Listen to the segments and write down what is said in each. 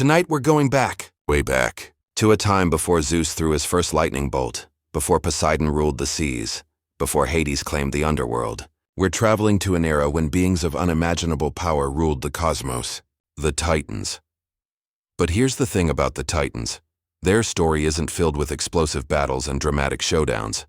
Tonight we're going back, way back, to a time before Zeus threw his first lightning bolt, before Poseidon ruled the seas, before Hades claimed the underworld. We're traveling to an era when beings of unimaginable power ruled the cosmos, the Titans. But here's the thing about the Titans. Their story isn't filled with explosive battles and dramatic showdowns.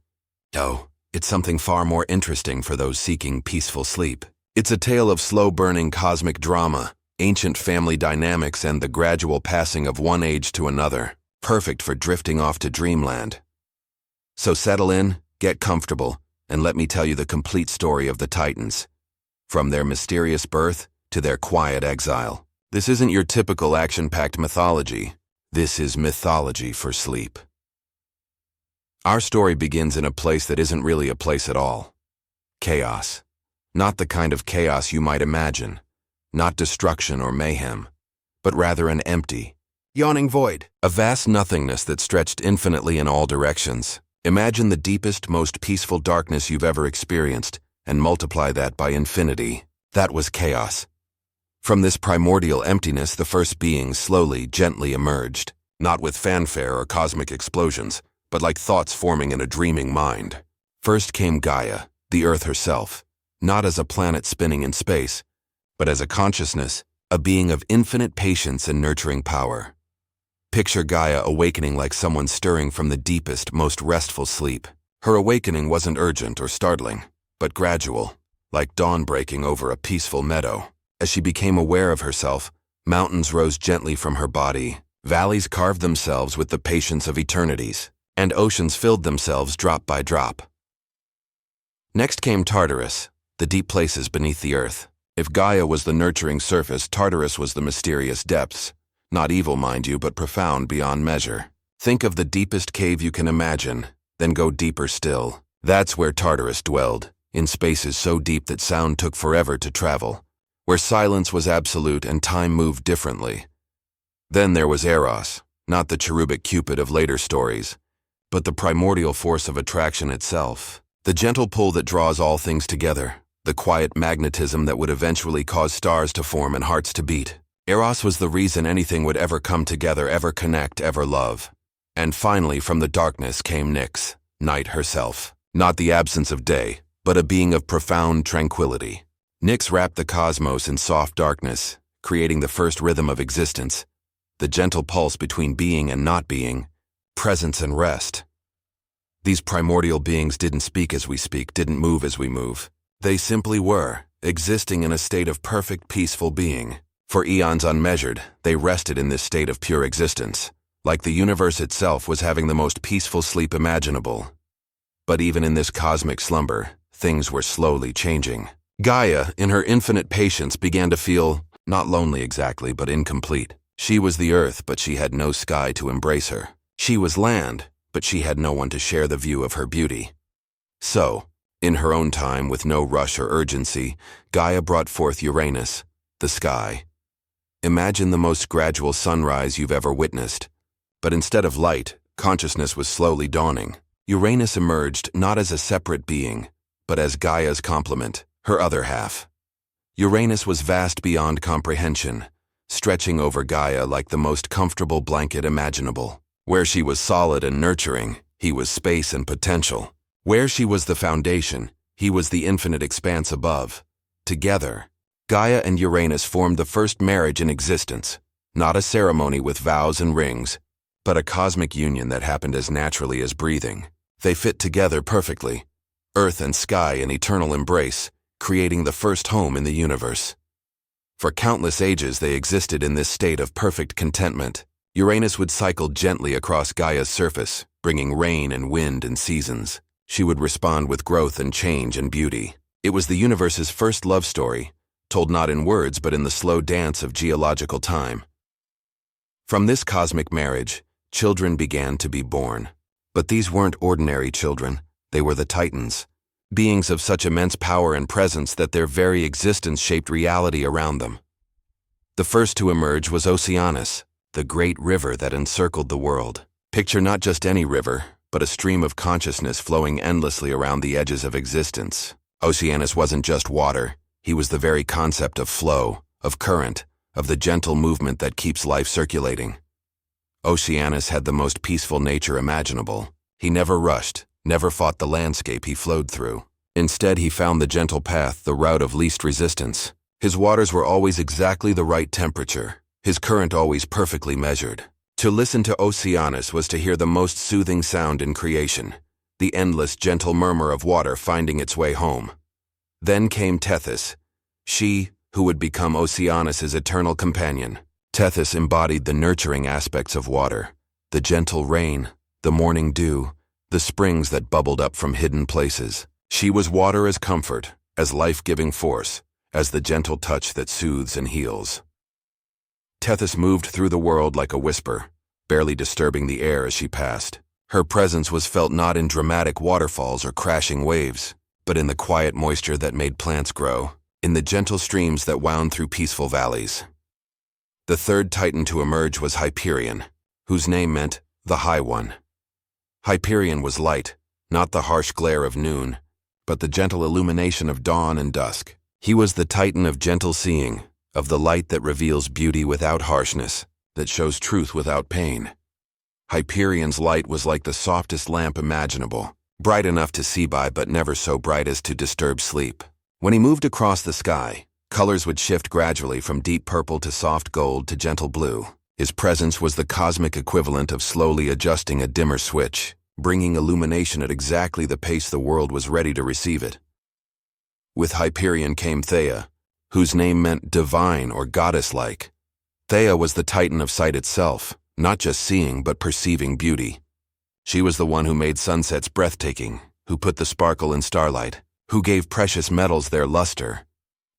No, it's something far more interesting for those seeking peaceful sleep. It's a tale of slow-burning cosmic drama, ancient family dynamics, and the gradual passing of one age to another, perfect for drifting off to dreamland. So settle in, get comfortable, and let me tell you the complete story of the Titans. From their mysterious birth to their quiet exile. This isn't your typical action-packed mythology. This is mythology for sleep. Our story begins in a place that isn't really a place at all. Chaos. Not the kind of chaos you might imagine. Not destruction or mayhem, but rather an empty, yawning void. A vast nothingness that stretched infinitely in all directions. Imagine the deepest, most peaceful darkness you've ever experienced, and multiply that by infinity. That was chaos. From this primordial emptiness, the first beings slowly, gently emerged, not with fanfare or cosmic explosions, but like thoughts forming in a dreaming mind. First came Gaia, the Earth herself, not as a planet spinning in space, but as a consciousness, a being of infinite patience and nurturing power. Picture Gaia awakening like someone stirring from the deepest, most restful sleep. Her awakening wasn't urgent or startling, but gradual, like dawn breaking over a peaceful meadow. As she became aware of herself, mountains rose gently from her body, valleys carved themselves with the patience of eternities, and oceans filled themselves drop by drop. Next came Tartarus, the deep places beneath the earth. If Gaia was the nurturing surface, Tartarus was the mysterious depths. Not evil, mind you, but profound beyond measure. Think of the deepest cave you can imagine, then go deeper still. That's where Tartarus dwelled, in spaces so deep that sound took forever to travel, where silence was absolute and time moved differently. Then there was Eros, not the cherubic Cupid of later stories, but the primordial force of attraction itself. The gentle pull that draws all things together, the quiet magnetism that would eventually cause stars to form and hearts to beat. Eros was the reason anything would ever come together, ever connect, ever love. And finally, from the darkness came Nyx, night herself. Not the absence of day, but a being of profound tranquility. Nyx wrapped the cosmos in soft darkness, creating the first rhythm of existence, the gentle pulse between being and not being, presence and rest. These primordial beings didn't speak as we speak, didn't move as we move. They simply were, existing in a state of perfect peaceful being. For eons unmeasured, they rested in this state of pure existence, like the universe itself was having the most peaceful sleep imaginable. But even in this cosmic slumber, things were slowly changing. Gaia, in her infinite patience, began to feel, not lonely exactly, but incomplete. She was the earth, but she had no sky to embrace her. She was land, but she had no one to share the view of her beauty. So, in her own time, with no rush or urgency, Gaia brought forth Uranus, the sky. Imagine the most gradual sunrise you've ever witnessed. But instead of light, consciousness was slowly dawning. Uranus emerged not as a separate being, but as Gaia's complement, her other half. Uranus was vast beyond comprehension, stretching over Gaia like the most comfortable blanket imaginable. Where she was solid and nurturing, he was space and potential. Where she was the foundation, he was the infinite expanse above. Together, Gaia and Uranus formed the first marriage in existence, not a ceremony with vows and rings, but a cosmic union that happened as naturally as breathing. They fit together perfectly, earth and sky in eternal embrace, creating the first home in the universe. For countless ages they existed in this state of perfect contentment. Uranus would cycle gently across Gaia's surface, bringing rain and wind and seasons. She would respond with growth and change and beauty. It was the universe's first love story, told not in words but in the slow dance of geological time. From this cosmic marriage, children began to be born. But these weren't ordinary children, they were the Titans, beings of such immense power and presence that their very existence shaped reality around them. The first to emerge was Oceanus, the great river that encircled the world. Picture not just any river, but a stream of consciousness flowing endlessly around the edges of existence. Oceanus wasn't just water. He was the very concept of flow, of current, of the gentle movement that keeps life circulating. Oceanus had the most peaceful nature imaginable. He never rushed, never fought the landscape he flowed through. Instead, he found the gentle path, the route of least resistance. His waters were always exactly the right temperature, his current always perfectly measured. To listen to Oceanus was to hear the most soothing sound in creation, the endless gentle murmur of water finding its way home. Then came Tethys, she who would become Oceanus's eternal companion. Tethys embodied the nurturing aspects of water, the gentle rain, the morning dew, the springs that bubbled up from hidden places. She was water as comfort, as life-giving force, as the gentle touch that soothes and heals. Tethys moved through the world like a whisper, barely disturbing the air as she passed. Her presence was felt not in dramatic waterfalls or crashing waves, but in the quiet moisture that made plants grow, in the gentle streams that wound through peaceful valleys. The third Titan to emerge was Hyperion, whose name meant the High One. Hyperion was light, not the harsh glare of noon, but the gentle illumination of dawn and dusk. He was the Titan of gentle seeing, of the light that reveals beauty without harshness, that shows truth without pain. Hyperion's light was like the softest lamp imaginable, bright enough to see by but never so bright as to disturb sleep. When he moved across the sky, colors would shift gradually from deep purple to soft gold to gentle blue. His presence was the cosmic equivalent of slowly adjusting a dimmer switch, bringing illumination at exactly the pace the world was ready to receive it. With Hyperion came Theia, whose name meant divine or goddess-like. Theia was the Titan of sight itself, not just seeing but perceiving beauty. She was the one who made sunsets breathtaking, who put the sparkle in starlight, who gave precious metals their luster.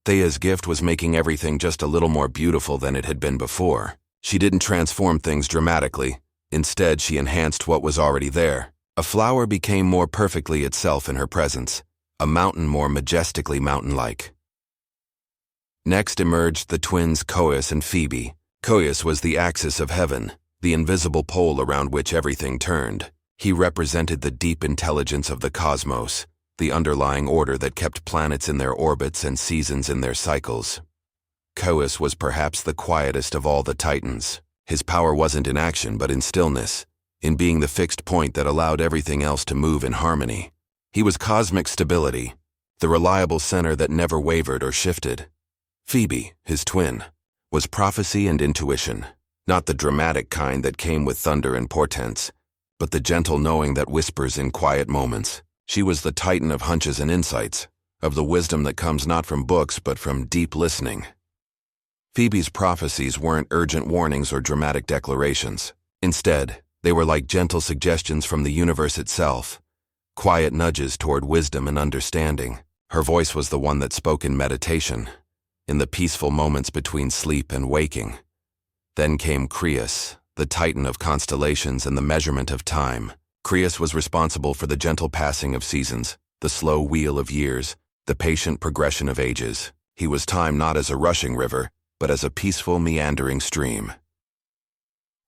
Theia's gift was making everything just a little more beautiful than it had been before. She didn't transform things dramatically. Instead, she enhanced what was already there. A flower became more perfectly itself in her presence, a mountain more majestically mountain-like. Next emerged the twins Coeus and Phoebe. Coeus was the axis of heaven, the invisible pole around which everything turned. He represented the deep intelligence of the cosmos, the underlying order that kept planets in their orbits and seasons in their cycles. Coeus was perhaps the quietest of all the Titans. His power wasn't in action but in stillness, in being the fixed point that allowed everything else to move in harmony. He was cosmic stability, the reliable center that never wavered or shifted. Phoebe, his twin, was prophecy and intuition, not the dramatic kind that came with thunder and portents, but the gentle knowing that whispers in quiet moments. She was the Titan of hunches and insights, of the wisdom that comes not from books but from deep listening. Phoebe's prophecies weren't urgent warnings or dramatic declarations. Instead, they were like gentle suggestions from the universe itself, quiet nudges toward wisdom and understanding. Her voice was the one that spoke in meditation, in the peaceful moments between sleep and waking. Then came Crius, the Titan of constellations and the measurement of time. Crius was responsible for the gentle passing of seasons, the slow wheel of years, the patient progression of ages. He was time not as a rushing river, but as a peaceful, meandering stream.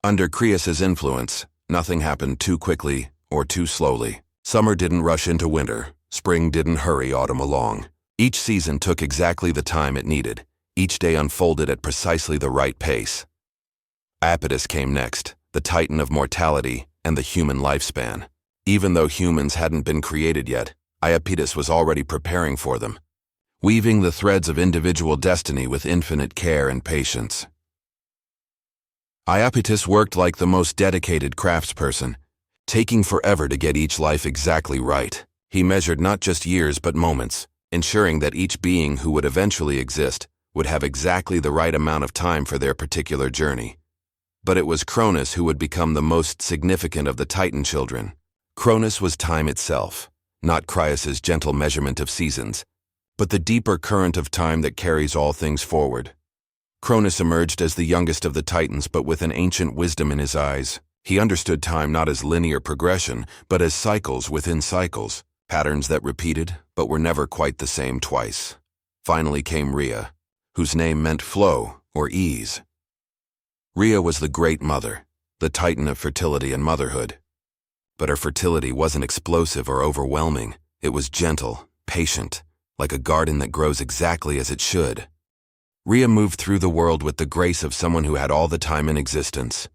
Under Crius's influence, nothing happened too quickly or too slowly. Summer didn't rush into winter, spring didn't hurry autumn along. Each season took exactly the time it needed. Each day unfolded at precisely the right pace. Iapetus came next, the Titan of mortality and the human lifespan. Even though humans hadn't been created yet, Iapetus was already preparing for them, weaving the threads of individual destiny with infinite care and patience. Iapetus worked like the most dedicated craftsperson, taking forever to get each life exactly right. He measured not just years but moments, ensuring that each being who would eventually exist would have exactly the right amount of time for their particular journey. But it was Cronus who would become the most significant of the Titan children. Cronus was time itself, not Crius's gentle measurement of seasons, but the deeper current of time that carries all things forward. Cronus emerged as the youngest of the Titans, but with an ancient wisdom in his eyes. He understood time not as linear progression, but as cycles within cycles, patterns that repeated, but were never quite the same twice. Finally came Rhea, whose name meant flow or ease. Rhea was the Great Mother, the Titan of fertility and motherhood. But her fertility wasn't explosive or overwhelming. It was gentle, patient, like a garden that grows exactly as it should. Rhea moved through the world with the grace of someone who had all the time in existence.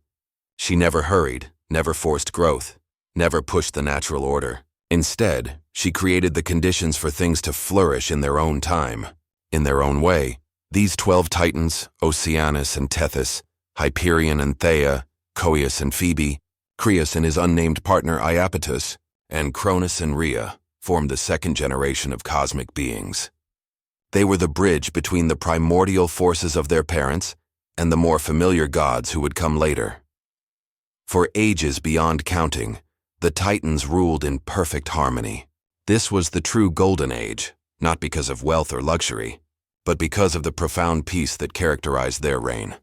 She never hurried, never forced growth, never pushed the natural order. Instead, she created the conditions for things to flourish in their own time, in their own way. These 12 titans, Oceanus and Tethys, Hyperion and Theia, Coeus and Phoebe, Creus and his unnamed partner Iapetus, and Cronus and Rhea, formed the second generation of cosmic beings. They were the bridge between the primordial forces of their parents and the more familiar gods who would come later. For ages beyond counting, the Titans ruled in perfect harmony. This was the true Golden Age, not because of wealth or luxury, but because of the profound peace that characterized their reign.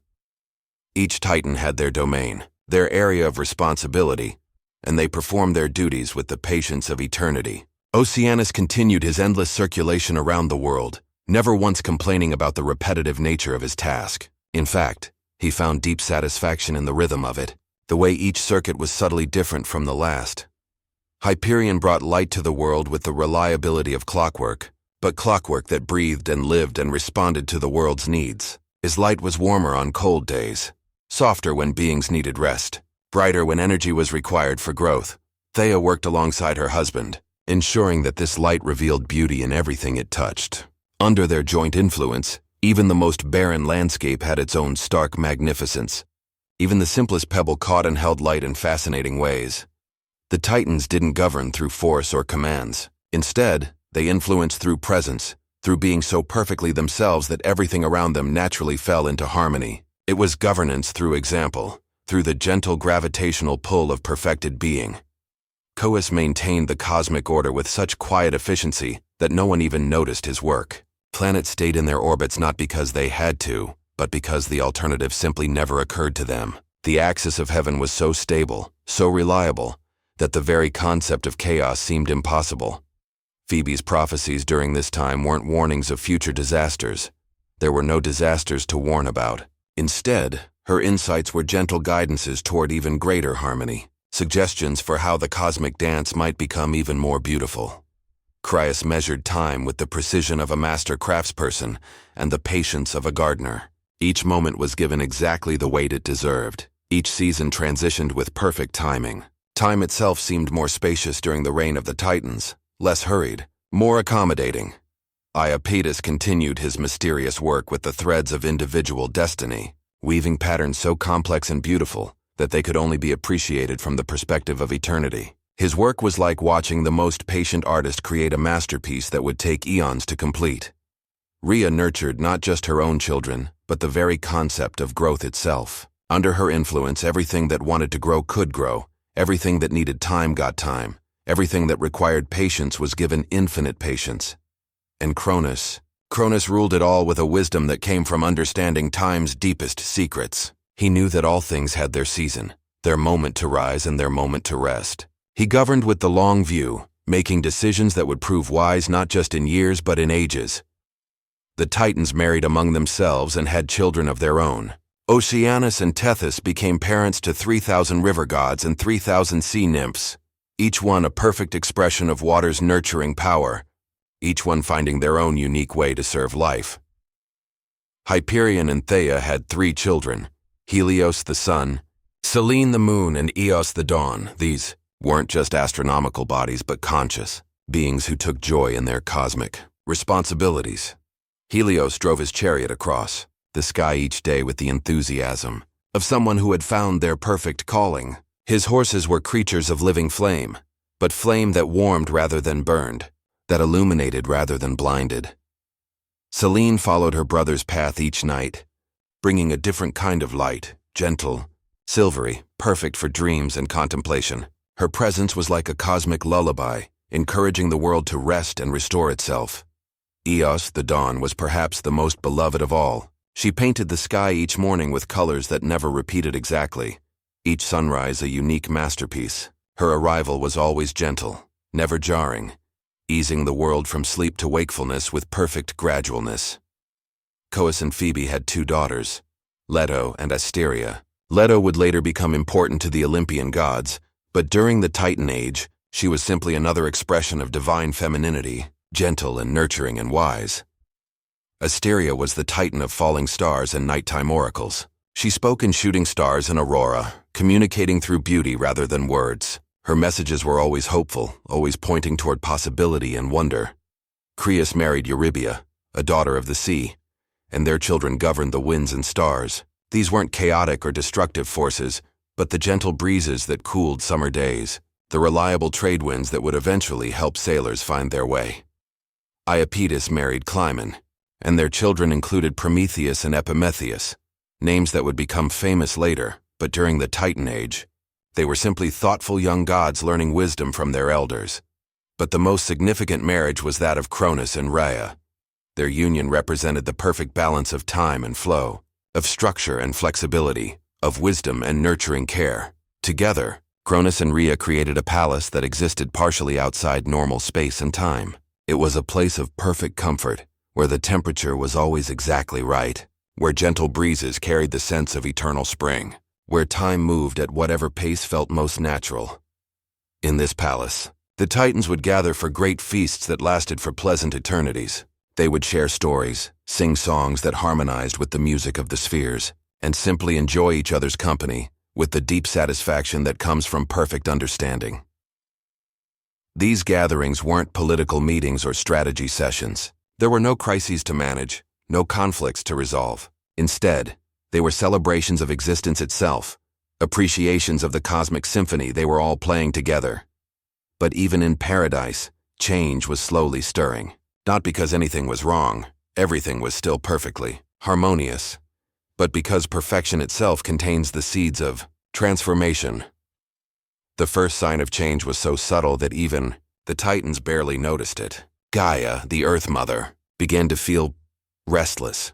Each Titan had their domain, their area of responsibility, and they performed their duties with the patience of eternity. Oceanus continued his endless circulation around the world, never once complaining about the repetitive nature of his task. In fact, he found deep satisfaction in the rhythm of it, the way each circuit was subtly different from the last. Hyperion brought light to the world with the reliability of clockwork, but clockwork that breathed and lived and responded to the world's needs. His light was warmer on cold days, softer when beings needed rest, brighter when energy was required for growth. Theia worked alongside her husband, ensuring that this light revealed beauty in everything it touched. Under their joint influence, even the most barren landscape had its own stark magnificence. Even the simplest pebble caught and held light in fascinating ways. The Titans didn't govern through force or commands. Instead, they influenced through presence, through being so perfectly themselves that everything around them naturally fell into harmony. It was governance through example, through the gentle gravitational pull of perfected being. Coeus maintained the cosmic order with such quiet efficiency that no one even noticed his work. Planets stayed in their orbits not because they had to, but because the alternative simply never occurred to them. The axis of heaven was so stable, so reliable, that the very concept of chaos seemed impossible. Phoebe's prophecies during this time weren't warnings of future disasters. There were no disasters to warn about. Instead, her insights were gentle guidances toward even greater harmony, suggestions for how the cosmic dance might become even more beautiful. Creus measured time with the precision of a master craftsperson and the patience of a gardener. Each moment was given exactly the weight it deserved. Each season transitioned with perfect timing. Time itself seemed more spacious during the reign of the Titans, less hurried, more accommodating. Iapetus continued his mysterious work with the threads of individual destiny, weaving patterns so complex and beautiful that they could only be appreciated from the perspective of eternity. His work was like watching the most patient artist create a masterpiece that would take eons to complete. Rhea nurtured not just her own children, but the very concept of growth itself. Under her influence, everything that wanted to grow could grow, everything that needed time got time, everything that required patience was given infinite patience. And Cronus ruled it all with a wisdom that came from understanding time's deepest secrets. He knew that all things had their season, their moment to rise and their moment to rest. He governed with the long view, making decisions that would prove wise not just in years but in ages. The Titans married among themselves and had children of their own. Oceanus and Tethys became parents to 3,000 river gods and 3,000 sea nymphs, each one a perfect expression of water's nurturing power, each one finding their own unique way to serve life. Hyperion and Theia had 3 children, Helios the sun, Selene the moon, and Eos the dawn. These weren't just astronomical bodies but conscious beings who took joy in their cosmic responsibilities. Helios drove his chariot across the sky each day with the enthusiasm of someone who had found their perfect calling. His horses were creatures of living flame, but flame that warmed rather than burned, that illuminated rather than blinded. Selene followed her brother's path each night, bringing a different kind of light, gentle, silvery, perfect for dreams and contemplation. Her presence was like a cosmic lullaby, encouraging the world to rest and restore itself. Eos, the dawn, was perhaps the most beloved of all. She painted the sky each morning with colors that never repeated exactly, each sunrise a unique masterpiece. Her arrival was always gentle, never jarring, easing the world from sleep to wakefulness with perfect gradualness. Coeus and Phoebe had 2 daughters, Leto and Asteria. Leto would later become important to the Olympian gods, but during the Titan Age, she was simply another expression of divine femininity, gentle and nurturing and wise. Asteria was the titan of falling stars and nighttime oracles. She spoke in shooting stars and aurora, communicating through beauty rather than words. Her messages were always hopeful, always pointing toward possibility and wonder. Creus married Eurybia, a daughter of the sea, and their children governed the winds and stars. These weren't chaotic or destructive forces, but the gentle breezes that cooled summer days, the reliable trade winds that would eventually help sailors find their way. Iapetus married Climene, and their children included Prometheus and Epimetheus, names that would become famous later, but during the Titan Age, they were simply thoughtful young gods learning wisdom from their elders. But the most significant marriage was that of Cronus and Rhea. Their union represented the perfect balance of time and flow, of structure and flexibility, of wisdom and nurturing care. Together, Cronus and Rhea created a palace that existed partially outside normal space and time. It was a place of perfect comfort, where the temperature was always exactly right, where gentle breezes carried the sense of eternal spring, where time moved at whatever pace felt most natural. In this palace, the Titans would gather for great feasts that lasted for pleasant eternities. They would share stories, sing songs that harmonized with the music of the spheres, and simply enjoy each other's company with the deep satisfaction that comes from perfect understanding. These gatherings weren't political meetings or strategy sessions. There were no crises to manage, no conflicts to resolve. Instead, they were celebrations of existence itself, appreciations of the cosmic symphony they were all playing together. But even in paradise, change was slowly stirring. Not because anything was wrong, everything was still perfectly harmonious, but because perfection itself contains the seeds of transformation. The first sign of change was so subtle that even the Titans barely noticed it. Gaia, the Earth Mother, began to feel restless,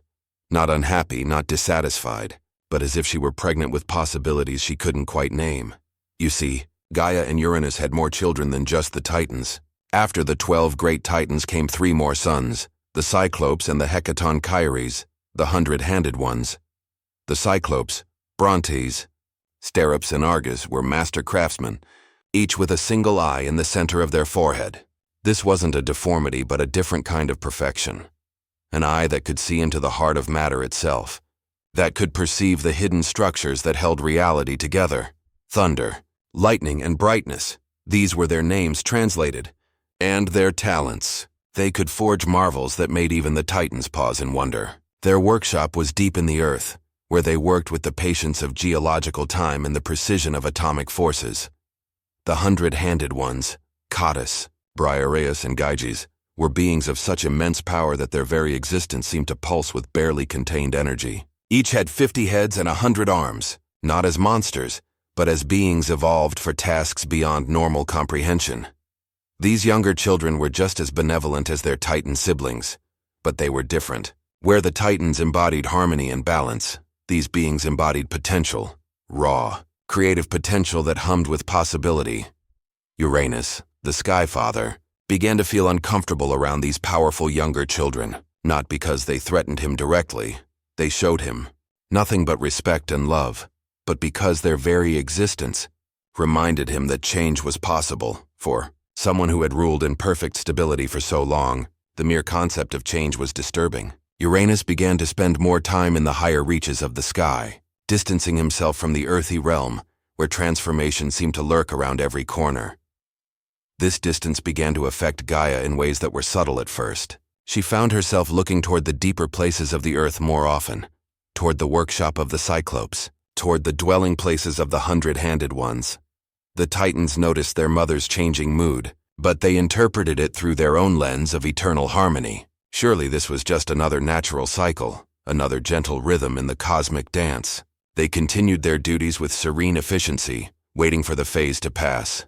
not unhappy, not dissatisfied, but as if she were pregnant with possibilities she couldn't quite name. You see, Gaia and Uranus had more children than just the Titans. After the 12 great Titans came 3 more sons, the Cyclopes and the Hecatonchires, the 100-handed ones. The Cyclopes, Brontes, Sterops and Argus were master craftsmen, each with a single eye in the center of their forehead. This wasn't a deformity but a different kind of perfection. An eye that could see into the heart of matter itself, that could perceive the hidden structures that held reality together. Thunder, lightning, and brightness, these were their names translated. And their talents. They could forge marvels that made even the Titans pause in wonder. Their workshop was deep in the earth, where they worked with the patience of geological time and the precision of atomic forces. The 100-handed ones, Cottus, Briareus, and Gyges, were beings of such immense power that their very existence seemed to pulse with barely contained energy. Each had 50 heads and 100 arms, not as monsters, but as beings evolved for tasks beyond normal comprehension. These younger children were just as benevolent as their Titan siblings, but they were different. Where the Titans embodied harmony and balance, these beings embodied potential, raw, creative potential that hummed with possibility. Uranus, the Sky Father, began to feel uncomfortable around these powerful younger children, not because they threatened him directly. They showed him nothing but respect and love, but because their very existence reminded him that change was possible. For someone who had ruled in perfect stability for so long, the mere concept of change was disturbing. Uranus began to spend more time in the higher reaches of the sky, distancing himself from the earthy realm, where transformation seemed to lurk around every corner. This distance began to affect Gaia in ways that were subtle at first. She found herself looking toward the deeper places of the earth more often, toward the workshop of the Cyclopes, toward the dwelling places of the 100-handed ones. The Titans noticed their mother's changing mood, but they interpreted it through their own lens of eternal harmony. Surely this was just another natural cycle, another gentle rhythm in the cosmic dance. They continued their duties with serene efficiency, waiting for the phase to pass.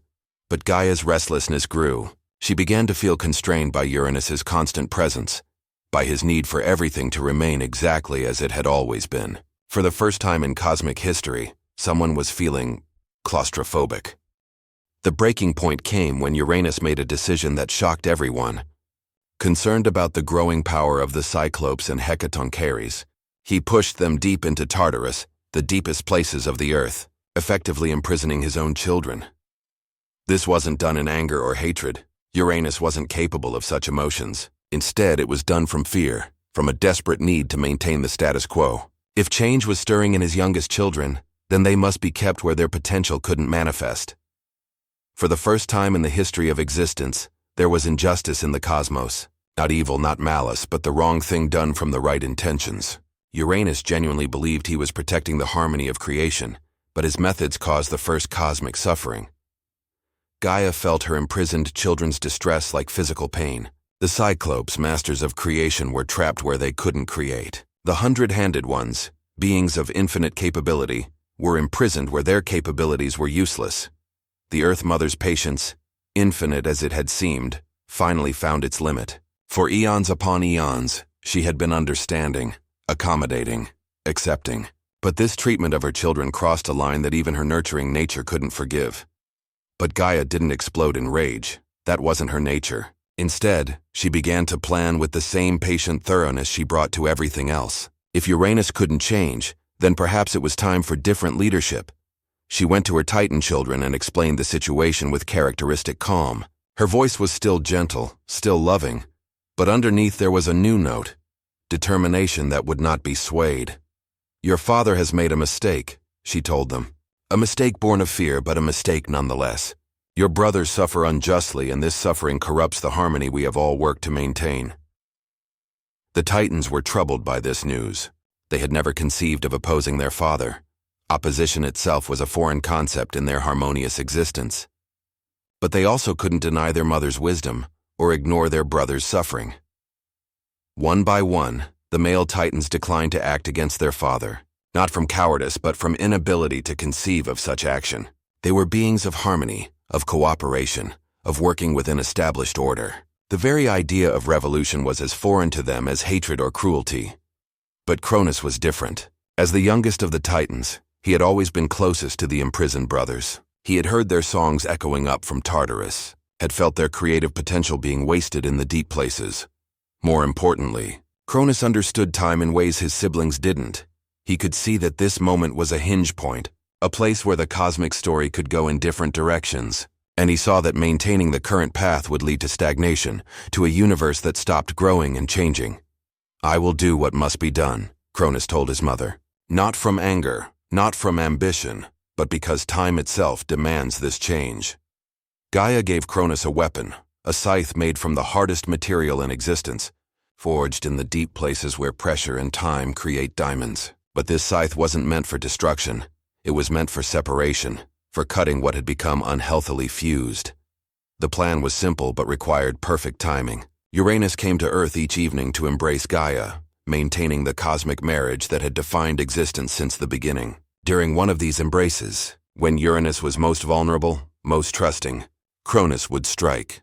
But Gaia's restlessness grew. She began to feel constrained by Uranus's constant presence, by his need for everything to remain exactly as it had always been. For the first time in cosmic history, someone was feeling claustrophobic. The breaking point came when Uranus made a decision that shocked everyone. Concerned about the growing power of the Cyclopes and Hecatonchires, he pushed them deep into Tartarus, the deepest places of the earth, effectively imprisoning his own children. This wasn't done in anger or hatred. Uranus wasn't capable of such emotions. Instead, it was done from fear from a desperate need to maintain the status quo. If change was stirring in his youngest children, then they must be kept where their potential couldn't manifest. For the first time in the history of existence, there was injustice in the cosmos. Not evil, not malice, but the wrong thing done from the right intentions. Uranus genuinely believed he was protecting the harmony of creation, but his methods caused the first cosmic suffering. Gaia felt her imprisoned children's distress like physical pain. The Cyclopes, masters of creation, were trapped where they couldn't create. The hundred-handed ones, beings of infinite capability, were imprisoned where their capabilities were useless. The Earth Mother's patience, infinite as it had seemed, finally found its limit. For eons upon eons, she had been understanding, accommodating, accepting. But this treatment of her children crossed a line that even her nurturing nature couldn't forgive. But Gaia didn't explode in rage. That wasn't her nature. Instead, she began to plan with the same patient thoroughness she brought to everything else. If Uranus couldn't change, then perhaps it was time for different leadership. She went to her Titan children and explained the situation with characteristic calm. Her voice was still gentle, still loving, but underneath there was a new note, determination that would not be swayed. "Your father has made a mistake," she told them. "A mistake born of fear, but a mistake nonetheless. Your brothers suffer unjustly, and this suffering corrupts the harmony we have all worked to maintain." The Titans were troubled by this news. They had never conceived of opposing their father. Opposition itself was a foreign concept in their harmonious existence. But they also couldn't deny their mother's wisdom or ignore their brother's suffering. One by one, the male Titans declined to act against their father, not from cowardice but from inability to conceive of such action. They were beings of harmony, of cooperation, of working within established order. The very idea of revolution was as foreign to them as hatred or cruelty. But Cronus was different. As the youngest of the Titans, he had always been closest to the imprisoned brothers. He had heard their songs echoing up from Tartarus, had felt their creative potential being wasted in the deep places. More importantly, Cronus understood time in ways his siblings didn't. He could see that this moment was a hinge point, a place where the cosmic story could go in different directions, and he saw that maintaining the current path would lead to stagnation, to a universe that stopped growing and changing. "I will do what must be done," Cronus told his mother. "Not from anger, not from ambition, but because time itself demands this change." Gaia gave Cronus a weapon, a scythe made from the hardest material in existence, forged in the deep places where pressure and time create diamonds. But this scythe wasn't meant for destruction. It was meant for separation, for cutting what had become unhealthily fused. The plan was simple but required perfect timing. Uranus came to Earth each evening to embrace Gaia, maintaining the cosmic marriage that had defined existence since the beginning. During one of these embraces, when Uranus was most vulnerable, most trusting, Cronus would strike.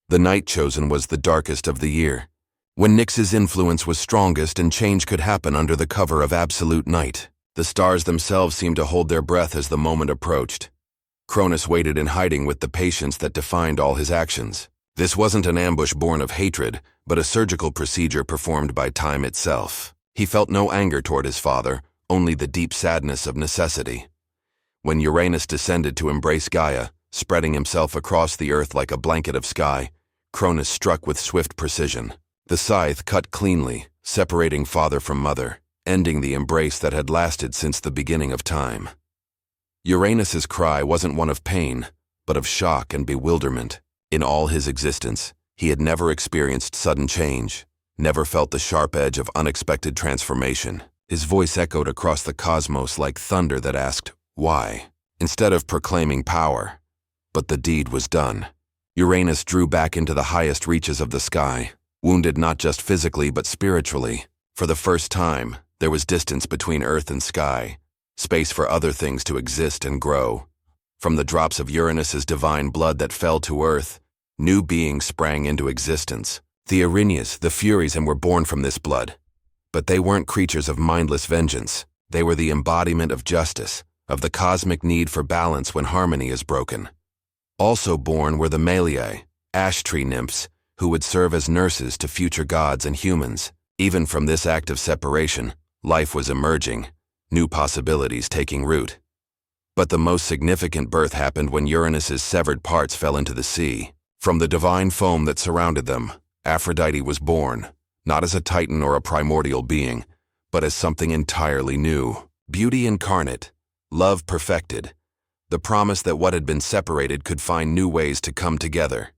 The night chosen was the darkest of the year, when Nyx's influence was strongest and change could happen under the cover of absolute night. The stars themselves seemed to hold their breath as the moment approached. Cronus waited in hiding with the patience that defined all his actions. This wasn't an ambush born of hatred, but a surgical procedure performed by time itself. He felt no anger toward his father, only the deep sadness of necessity. When Uranus descended to embrace Gaia, spreading himself across the earth like a blanket of sky, Cronus struck with swift precision. The scythe cut cleanly, separating father from mother, ending the embrace that had lasted since the beginning of time. Uranus's cry wasn't one of pain, but of shock and bewilderment. In all his existence, he had never experienced sudden change, never felt the sharp edge of unexpected transformation. His voice echoed across the cosmos like thunder that asked, "Why?" instead of proclaiming power. But the deed was done. Uranus drew back into the highest reaches of the sky, wounded not just physically but spiritually. For the first time, there was distance between earth and sky, space for other things to exist and grow. From the drops of Uranus's divine blood that fell to earth, new beings sprang into existence. The Erinyes, the Furies, and were born from this blood. But they weren't creatures of mindless vengeance. They were the embodiment of justice, of the cosmic need for balance when harmony is broken. Also born were the Meliae, ash tree nymphs, who would serve as nurses to future gods and humans. Even from this act of separation, life was emerging, new possibilities taking root. But the most significant birth happened when Uranus's severed parts fell into the sea. From the divine foam that surrounded them, Aphrodite was born, not as a titan or a primordial being, but as something entirely new. Beauty incarnate, love perfected, the promise that what had been separated could find new ways to come together.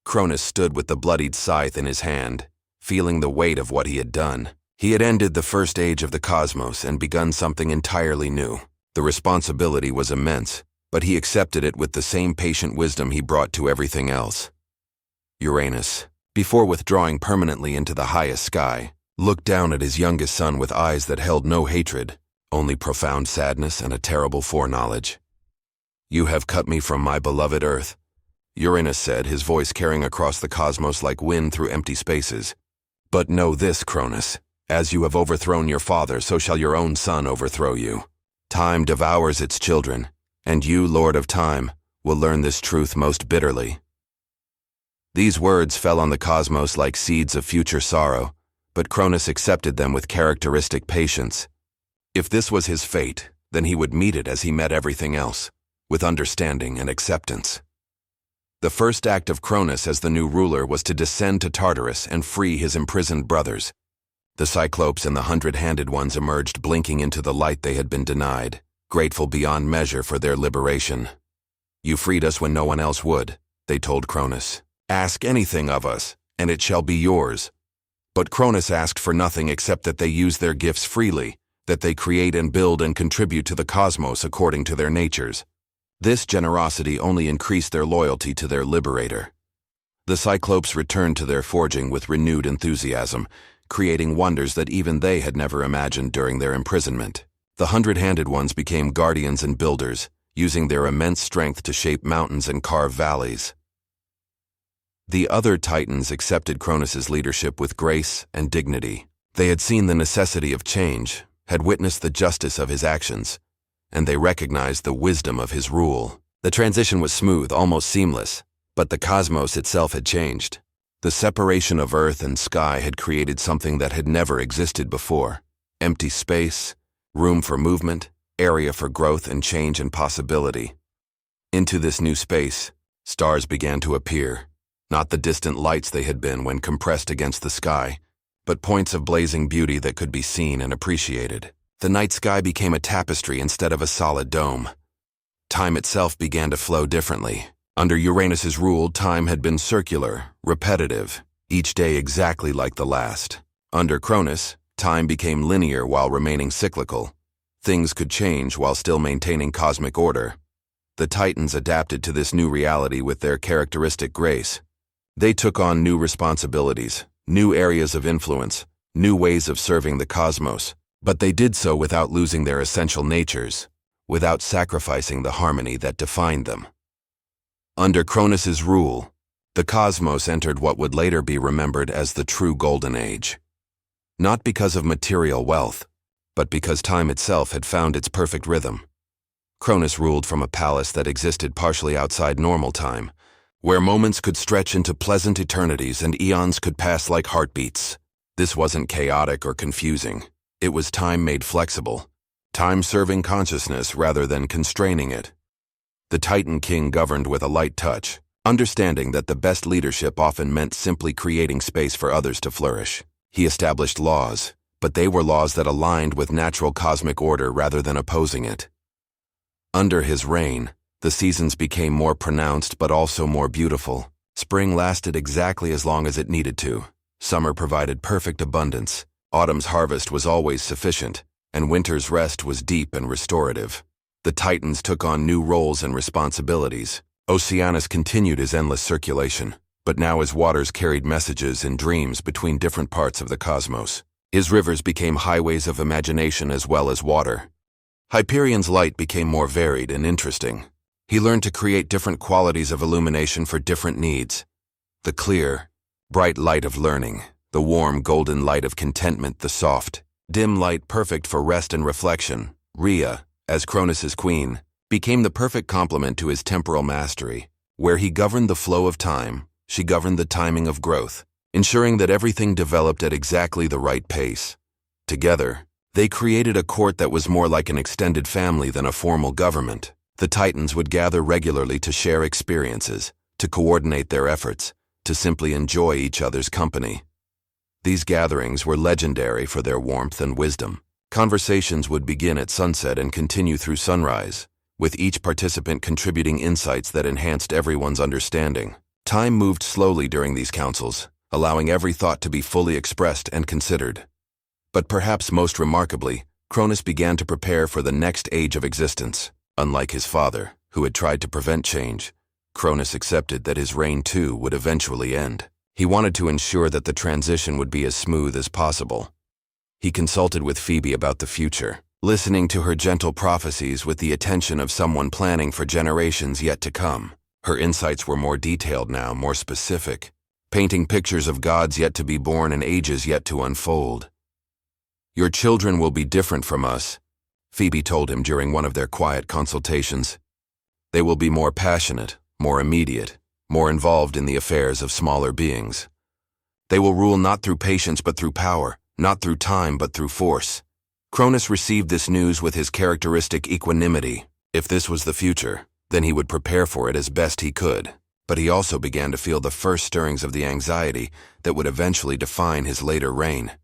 Cronus stood with the bloodied scythe in his hand, feeling the weight of what he had done. He had ended the first age of the cosmos and begun something entirely new. The responsibility was immense, but he accepted it with the same patient wisdom he brought to everything else. Uranus, before withdrawing permanently into the highest sky, looked down at his youngest son with eyes that held no hatred, only profound sadness and a terrible foreknowledge. "You have cut me from my beloved Earth," Uranus said, his voice carrying across the cosmos like wind through empty spaces. "But know this, Cronus, as you have overthrown your father, so shall your own son overthrow you. Time devours its children, and you, Lord of Time, will learn this truth most bitterly." These words fell on the cosmos like seeds of future sorrow, but Cronus accepted them with characteristic patience. If this was his fate, then he would meet it as he met everything else, with understanding and acceptance. The first act of Cronus as the new ruler was to descend to Tartarus and free his imprisoned brothers. The Cyclopes and the 100-handed ones emerged blinking into the light they had been denied, grateful beyond measure for their liberation. "You freed us when no one else would," they told Cronus. "Ask anything of us, and it shall be yours." But Cronus asked for nothing except that they use their gifts freely, that they create and build and contribute to the cosmos according to their natures. This generosity only increased their loyalty to their liberator. The Cyclopes returned to their forging with renewed enthusiasm, creating wonders that even they had never imagined during their imprisonment. The 100-handed ones became guardians and builders, using their immense strength to shape mountains and carve valleys. The other Titans accepted Cronus's leadership with grace and dignity. They had seen the necessity of change, had witnessed the justice of his actions, and they recognized the wisdom of his rule. The transition was smooth, almost seamless, but the cosmos itself had changed. The separation of earth and sky had created something that had never existed before. Empty space, room for movement, area for growth and change and possibility. Into this new space, stars began to appear, not the distant lights they had been when compressed against the sky, but points of blazing beauty that could be seen and appreciated. The night sky became a tapestry instead of a solid dome. Time itself began to flow differently. Under Uranus's rule, time had been circular, repetitive, each day exactly like the last. Under Cronus, time became linear while remaining cyclical. Things could change while still maintaining cosmic order. The Titans adapted to this new reality with their characteristic grace. They took on new responsibilities, new areas of influence, new ways of serving the cosmos, but they did so without losing their essential natures, without sacrificing the harmony that defined them. Under Cronus's rule, the cosmos entered what would later be remembered as the true Golden Age. Not because of material wealth, but because time itself had found its perfect rhythm. Cronus ruled from a palace that existed partially outside normal time, where moments could stretch into pleasant eternities and eons could pass like heartbeats. This wasn't chaotic or confusing. It was time made flexible, time serving consciousness rather than constraining it. The Titan King governed with a light touch, understanding that the best leadership often meant simply creating space for others to flourish. He established laws, but they were laws that aligned with natural cosmic order rather than opposing it. Under his reign, the seasons became more pronounced but also more beautiful. Spring lasted exactly as long as it needed to. Summer provided perfect abundance. Autumn's harvest was always sufficient, and winter's rest was deep and restorative. The Titans took on new roles and responsibilities. Oceanus continued his endless circulation, but now his waters carried messages and dreams between different parts of the cosmos. His rivers became highways of imagination as well as water. Hyperion's light became more varied and interesting. He learned to create different qualities of illumination for different needs. The clear, bright light of learning, the warm golden light of contentment, the soft, dim light perfect for rest and reflection. Rhea, as Cronus's queen, became the perfect complement to his temporal mastery. Where he governed the flow of time, she governed the timing of growth, ensuring that everything developed at exactly the right pace. Together, they created a court that was more like an extended family than a formal government. The Titans would gather regularly to share experiences, to coordinate their efforts, to simply enjoy each other's company. These gatherings were legendary for their warmth and wisdom. Conversations would begin at sunset and continue through sunrise, with each participant contributing insights that enhanced everyone's understanding. Time moved slowly during these councils, allowing every thought to be fully expressed and considered. But perhaps most remarkably, Cronus began to prepare for the next age of existence. Unlike his father, who had tried to prevent change, Cronus accepted that his reign too would eventually end. He wanted to ensure that the transition would be as smooth as possible. He consulted with Phoebe about the future, listening to her gentle prophecies with the attention of someone planning for generations yet to come. Her insights were more detailed now, more specific, painting pictures of gods yet to be born and ages yet to unfold. "Your children will be different from us," Phoebe told him during one of their quiet consultations. "They will be more passionate, more immediate, more involved in the affairs of smaller beings. They will rule not through patience but through power, not through time but through force." Cronus received this news with his characteristic equanimity. If this was the future, then he would prepare for it as best he could. But he also began to feel the first stirrings of the anxiety that would eventually define his later reign.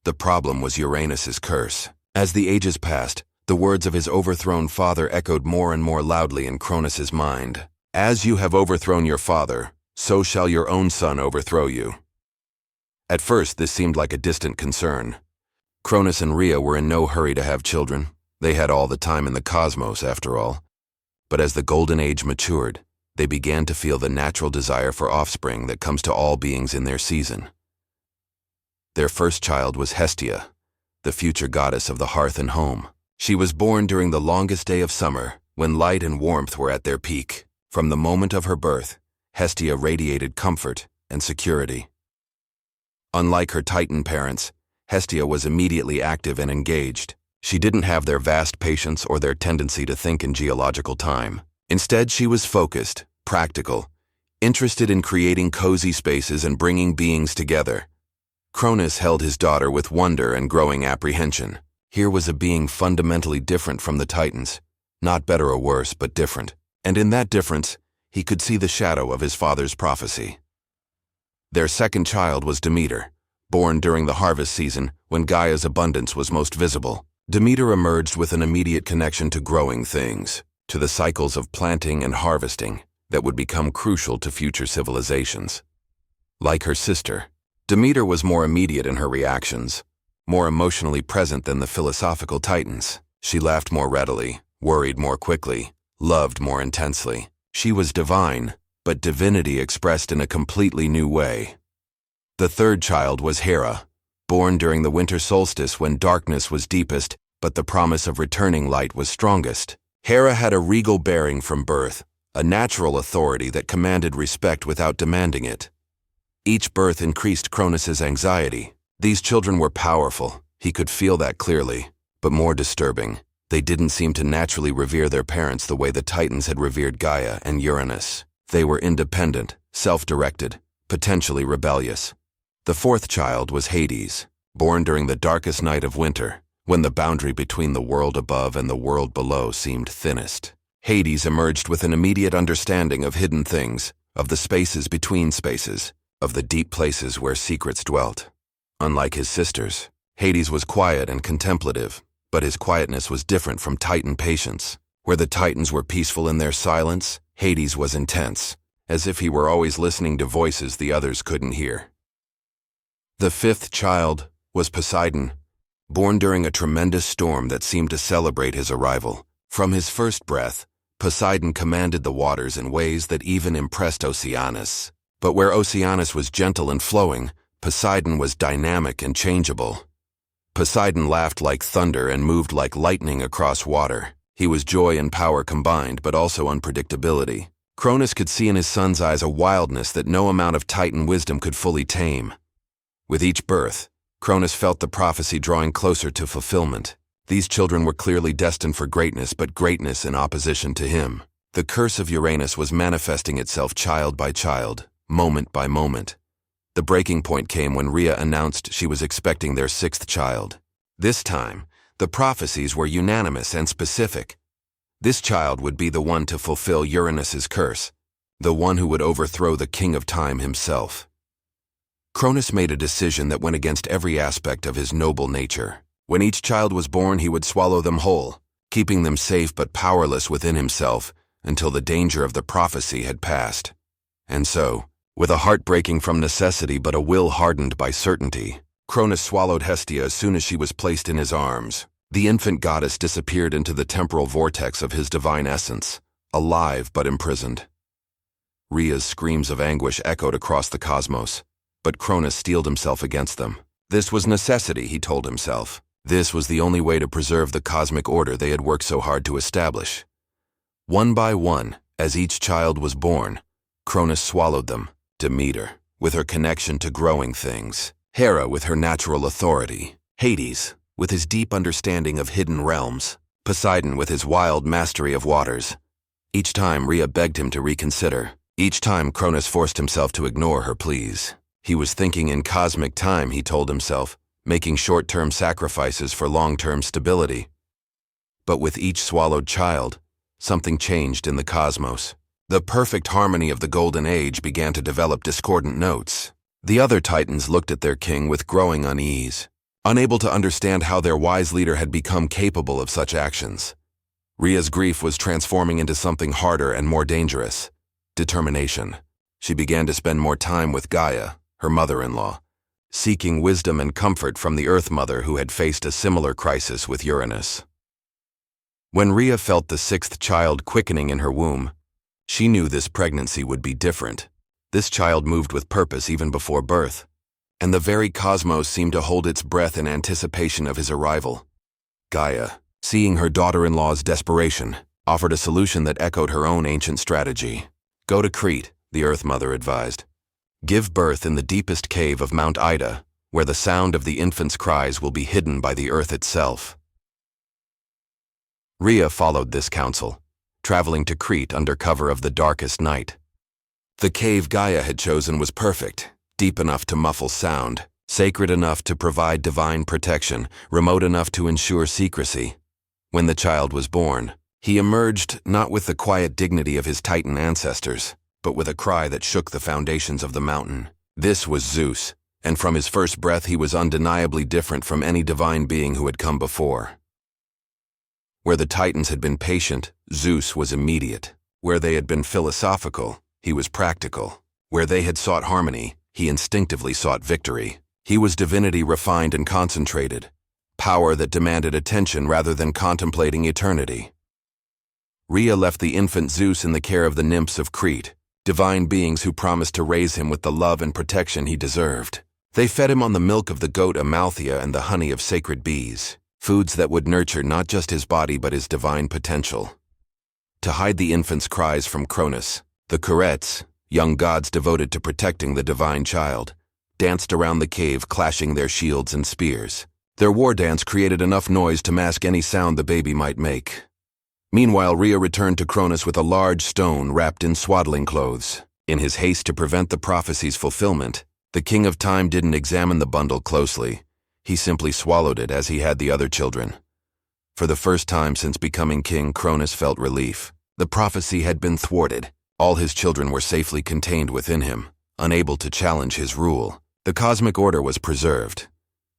The problem was Uranus's curse. As the ages passed, the words of his overthrown father echoed more and more loudly in Cronus's mind. "As you have overthrown your father, so shall your own son overthrow you." At first, this seemed like a distant concern. Cronus and Rhea were in no hurry to have children. They had all the time in the cosmos, after all. But as the golden age matured, they began to feel the natural desire for offspring that comes to all beings in their season. Their first child was Hestia, the future goddess of the hearth and home. She was born during the longest day of summer, when light and warmth were at their peak. From the moment of her birth, Hestia radiated comfort and security. Unlike her Titan parents, Hestia was immediately active and engaged. She didn't have their vast patience or their tendency to think in geological time. Instead, she was focused, practical, interested in creating cozy spaces and bringing beings together. Cronus held his daughter with wonder and growing apprehension. Here was a being fundamentally different from the Titans, not better or worse, but different. And in that difference, he could see the shadow of his father's prophecy. Their second child was Demeter, born during the harvest season when Gaia's abundance was most visible. Demeter emerged with an immediate connection to growing things, to the cycles of planting and harvesting that would become crucial to future civilizations. Like her sister, Demeter was more immediate in her reactions, more emotionally present than the philosophical Titans. She laughed more readily, worried more quickly, loved more intensely. She was divine, but divinity expressed in a completely new way. The third child was Hera, born during the winter solstice when darkness was deepest, but the promise of returning light was strongest. Hera had a regal bearing from birth, a natural authority that commanded respect without demanding it. Each birth increased Cronus's anxiety. These children were powerful, he could feel that clearly, but more disturbing. They didn't seem to naturally revere their parents the way the Titans had revered Gaia and Uranus. They were independent, self-directed, potentially rebellious. The fourth child was Hades, born during the darkest night of winter, when the boundary between the world above and the world below seemed thinnest. Hades emerged with an immediate understanding of hidden things, of the spaces between spaces, of the deep places where secrets dwelt. Unlike his sisters, Hades was quiet and contemplative, but his quietness was different from Titan patience. Where the Titans were peaceful in their silence, Hades was intense, as if he were always listening to voices the others couldn't hear. The fifth child was Poseidon, born during a tremendous storm that seemed to celebrate his arrival. From his first breath, Poseidon commanded the waters in ways that even impressed Oceanus. But where Oceanus was gentle and flowing, Poseidon was dynamic and changeable. Poseidon laughed like thunder and moved like lightning across water. He was joy and power combined, but also unpredictability. Cronus could see in his son's eyes a wildness that no amount of Titan wisdom could fully tame. With each birth, Cronus felt the prophecy drawing closer to fulfillment. These children were clearly destined for greatness, but greatness in opposition to him. The curse of Uranus was manifesting itself child by child, moment by moment. The breaking point came when Rhea announced she was expecting their sixth child. This time, the prophecies were unanimous and specific. This child would be the one to fulfill Uranus's curse, the one who would overthrow the king of time himself. Cronus made a decision that went against every aspect of his noble nature. When each child was born, he would swallow them whole, keeping them safe but powerless within himself until the danger of the prophecy had passed. And so, with a heart breaking from necessity but a will hardened by certainty, Cronus swallowed Hestia as soon as she was placed in his arms. The infant goddess disappeared into the temporal vortex of his divine essence, alive but imprisoned. Rhea's screams of anguish echoed across the cosmos, but Cronus steeled himself against them. This was necessity, he told himself. This was the only way to preserve the cosmic order they had worked so hard to establish. One by one, as each child was born, Cronus swallowed them. Demeter, with her connection to growing things. Hera, with her natural authority. Hades, with his deep understanding of hidden realms. Poseidon, with his wild mastery of waters. Each time Rhea begged him to reconsider. Each time Cronus forced himself to ignore her pleas. He was thinking in cosmic time, he told himself, making short-term sacrifices for long-term stability. But with each swallowed child, something changed in the cosmos. The perfect harmony of the Golden Age began to develop discordant notes. The other Titans looked at their king with growing unease, unable to understand how their wise leader had become capable of such actions. Rhea's grief was transforming into something harder and more dangerous. Determination. She began to spend more time with Gaia, her mother-in-law, seeking wisdom and comfort from the Earth Mother who had faced a similar crisis with Uranus. When Rhea felt the sixth child quickening in her womb, she knew this pregnancy would be different. This child moved with purpose even before birth, and the very cosmos seemed to hold its breath in anticipation of his arrival. Gaia, seeing her daughter-in-law's desperation, offered a solution that echoed her own ancient strategy. Go to Crete, the Earth Mother advised. Give birth in the deepest cave of Mount Ida, where the sound of the infant's cries will be hidden by the earth itself. Rhea followed this counsel, traveling to Crete under cover of the darkest night. The cave Gaia had chosen was perfect, deep enough to muffle sound, sacred enough to provide divine protection, remote enough to ensure secrecy. When the child was born, he emerged not with the quiet dignity of his Titan ancestors, but with a cry that shook the foundations of the mountain. This was Zeus, and from his first breath he was undeniably different from any divine being who had come before. Where the Titans had been patient, Zeus was immediate. Where they had been philosophical, he was practical. Where they had sought harmony, he instinctively sought victory. He was divinity refined and concentrated, power that demanded attention rather than contemplating eternity. Rhea left the infant Zeus in the care of the nymphs of Crete, divine beings who promised to raise him with the love and protection he deserved. They fed him on the milk of the goat Amalthea and the honey of sacred bees, foods that would nurture not just his body but his divine potential. To hide the infant's cries from Cronus, the Curetes, young gods devoted to protecting the divine child, danced around the cave clashing their shields and spears. Their war dance created enough noise to mask any sound the baby might make. Meanwhile, Rhea returned to Cronus with a large stone wrapped in swaddling clothes. In his haste to prevent the prophecy's fulfillment, the king of time didn't examine the bundle closely. He simply swallowed it as he had the other children. For the first time since becoming king, Cronus felt relief. The prophecy had been thwarted. All his children were safely contained within him, unable to challenge his rule. The cosmic order was preserved.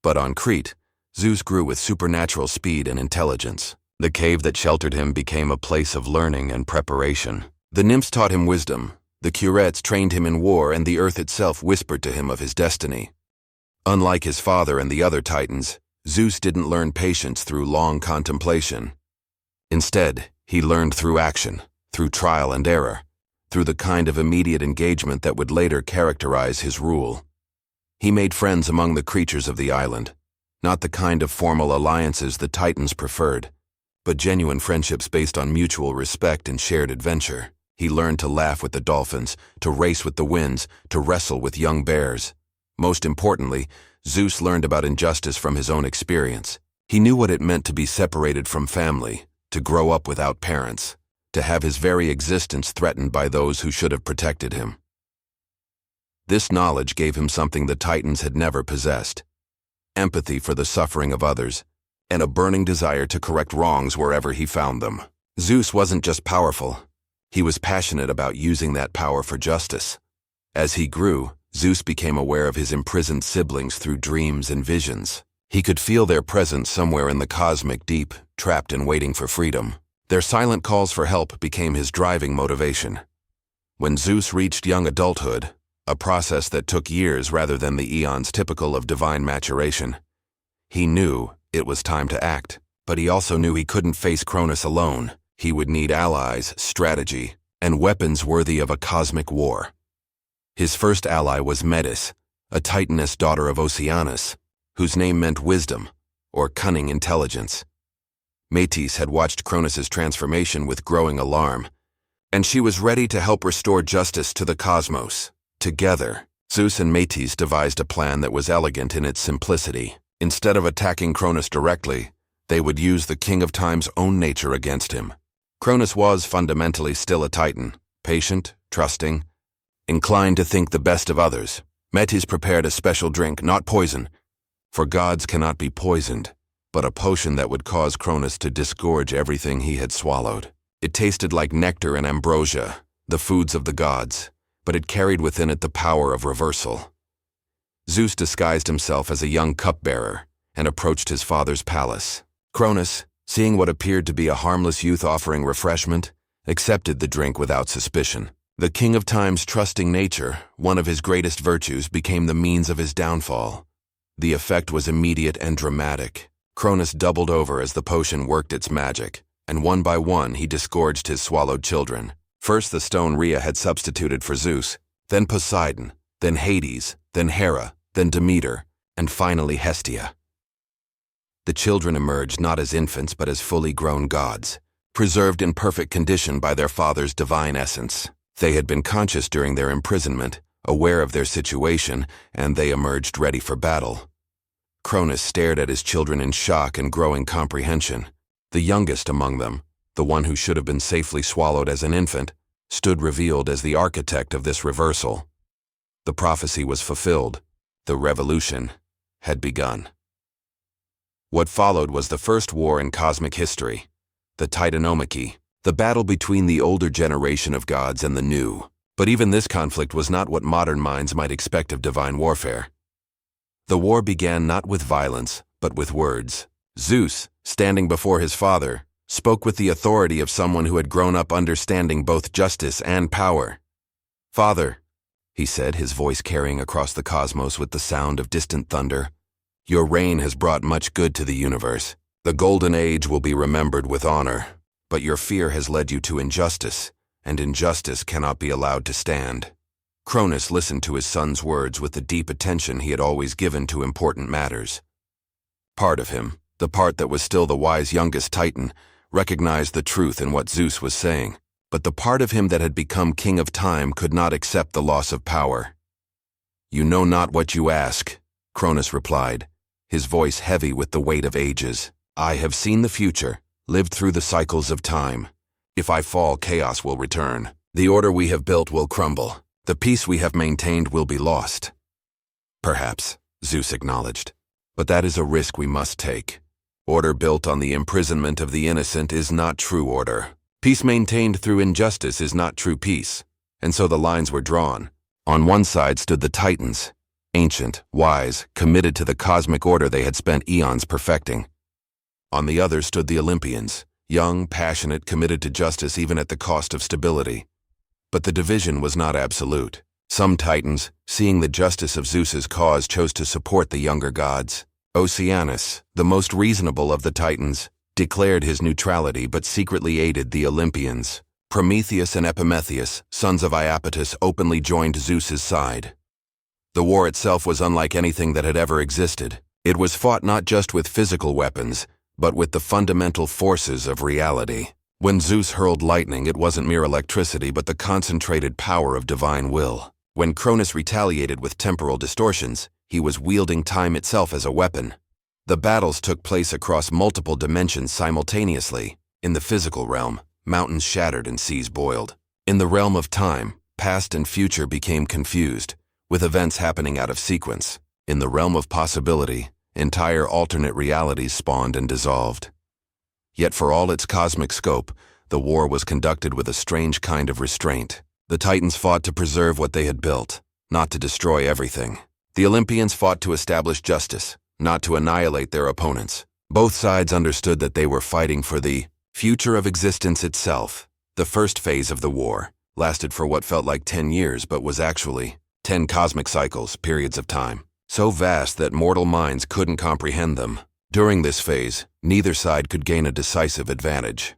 But on Crete, Zeus grew with supernatural speed and intelligence. The cave that sheltered him became a place of learning and preparation. The nymphs taught him wisdom, the Curetes trained him in war, and the earth itself whispered to him of his destiny. Unlike his father and the other Titans, Zeus didn't learn patience through long contemplation. Instead, he learned through action, through trial and error, through the kind of immediate engagement that would later characterize his rule. He made friends among the creatures of the island, not the kind of formal alliances the Titans preferred, but genuine friendships based on mutual respect and shared adventure. He learned to laugh with the dolphins, to race with the winds, to wrestle with young bears. Most importantly, Zeus learned about injustice from his own experience. He knew what it meant to be separated from family, to grow up without parents, to have his very existence threatened by those who should have protected him. This knowledge gave him something the Titans had never possessed: empathy for the suffering of others, and a burning desire to correct wrongs wherever he found them. Zeus wasn't just powerful, he was passionate about using that power for justice. As he grew, Zeus became aware of his imprisoned siblings through dreams and visions. He could feel their presence somewhere in the cosmic deep, trapped and waiting for freedom. Their silent calls for help became his driving motivation. When Zeus reached young adulthood, a process that took years rather than the eons typical of divine maturation, he knew it was time to act. But he also knew he couldn't face Cronus alone. He would need allies, strategy, and weapons worthy of a cosmic war. His first ally was Metis, a titaness daughter of Oceanus, whose name meant wisdom, or cunning intelligence. Metis had watched Cronus's transformation with growing alarm, and she was ready to help restore justice to the cosmos. Together, Zeus and Metis devised a plan that was elegant in its simplicity. Instead of attacking Cronus directly, they would use the King of Time's own nature against him. Cronus was fundamentally still a titan, patient, trusting, inclined to think the best of others. Metis prepared a special drink, not poison, for gods cannot be poisoned, but a potion that would cause Cronus to disgorge everything he had swallowed. It tasted like nectar and ambrosia, the foods of the gods, but it carried within it the power of reversal. Zeus disguised himself as a young cupbearer and approached his father's palace. Cronus, seeing what appeared to be a harmless youth offering refreshment, accepted the drink without suspicion. The King of Time's trusting nature, one of his greatest virtues, became the means of his downfall. The effect was immediate and dramatic. Cronus doubled over as the potion worked its magic, and one by one he disgorged his swallowed children. First the stone Rhea had substituted for Zeus, then Poseidon, then Hades, then Hera, then Demeter, and finally Hestia. The children emerged not as infants but as fully grown gods, preserved in perfect condition by their father's divine essence. They had been conscious during their imprisonment, aware of their situation, and they emerged ready for battle. Cronus stared at his children in shock and growing comprehension. The youngest among them, the one who should have been safely swallowed as an infant, stood revealed as the architect of this reversal. The prophecy was fulfilled. The revolution had begun. What followed was the first war in cosmic history, the Titanomachy, the battle between the older generation of gods and the new. But even this conflict was not what modern minds might expect of divine warfare. The war began not with violence, but with words. Zeus, standing before his father, spoke with the authority of someone who had grown up understanding both justice and power. "Father," he said, his voice carrying across the cosmos with the sound of distant thunder, "your reign has brought much good to the universe. The Golden Age will be remembered with honor, but your fear has led you to injustice, and injustice cannot be allowed to stand." Cronus listened to his son's words with the deep attention he had always given to important matters. Part of him, the part that was still the wise youngest Titan, recognized the truth in what Zeus was saying, but the part of him that had become King of Time could not accept the loss of power. "You know not what you ask," Cronus replied, his voice heavy with the weight of ages. "I have seen the future, lived through the cycles of time. If I fall, chaos will return. The order we have built will crumble. The peace we have maintained will be lost." "Perhaps," Zeus acknowledged, "but that is a risk we must take. Order built on the imprisonment of the innocent is not true order. Peace maintained through injustice is not true peace." And so the lines were drawn. On one side stood the Titans, ancient, wise, committed to the cosmic order they had spent eons perfecting. On the other stood the Olympians, young, passionate, committed to justice even at the cost of stability. But the division was not absolute. Some Titans, seeing the justice of Zeus's cause, chose to support the younger gods. Oceanus, the most reasonable of the Titans, declared his neutrality but secretly aided the Olympians. Prometheus and Epimetheus, sons of Iapetus, openly joined Zeus's side. The war itself was unlike anything that had ever existed. It was fought not just with physical weapons, but with the fundamental forces of reality. When Zeus hurled lightning, it wasn't mere electricity, but the concentrated power of divine will. When Cronus retaliated with temporal distortions, he was wielding time itself as a weapon. The battles took place across multiple dimensions simultaneously. In the physical realm, mountains shattered and seas boiled. In the realm of time, past and future became confused, with events happening out of sequence. In the realm of possibility, entire alternate realities spawned and dissolved. Yet for all its cosmic scope, the war was conducted with a strange kind of restraint. The Titans fought to preserve what they had built, not to destroy everything. The Olympians fought to establish justice, not to annihilate their opponents. Both sides understood that they were fighting for the future of existence itself. The first phase of the war lasted for what felt like 10 years but was actually 10 cosmic cycles, periods of time, so vast that mortal minds couldn't comprehend them. During this phase, neither side could gain a decisive advantage.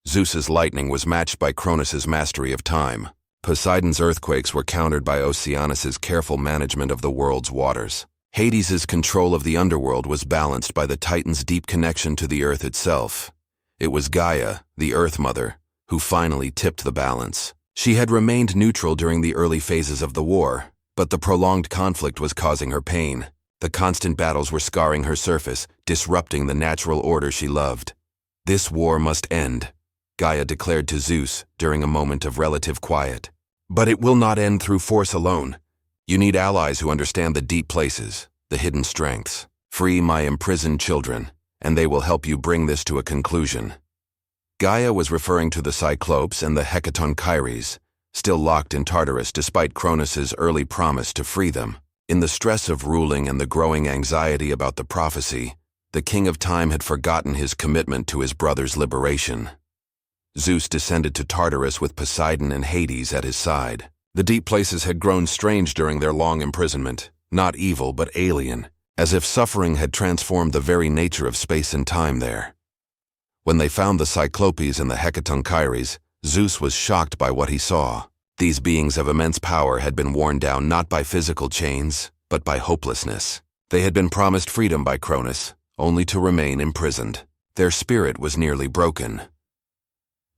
Zeus's lightning was matched by Cronus's mastery of time. Poseidon's earthquakes were countered by Oceanus's careful management of the world's waters. Hades's control of the underworld was balanced by the Titan's deep connection to the earth itself. It was Gaia, the Earth Mother, who finally tipped the balance. She had remained neutral during the early phases of the war, but the prolonged conflict was causing her pain. The constant battles were scarring her surface, disrupting the natural order she loved. This war must end, Gaia declared to Zeus during a moment of relative quiet. But it will not end through force alone. You need allies who understand the deep places, the hidden strengths. Free my imprisoned children, and they will help you bring this to a conclusion. Gaia was referring to the Cyclopes and the Hecatonchires, still locked in Tartarus despite Cronus's early promise to free them. In the stress of ruling and the growing anxiety about the prophecy, the King of Time had forgotten his commitment to his brother's liberation. Zeus descended to Tartarus with Poseidon and Hades at his side. The deep places had grown strange during their long imprisonment, not evil but alien, as if suffering had transformed the very nature of space and time there. When they found the Cyclopes and the Hecatonchires, Zeus was shocked by what he saw. These beings of immense power had been worn down not by physical chains, but by hopelessness. They had been promised freedom by Cronus, only to remain imprisoned. Their spirit was nearly broken.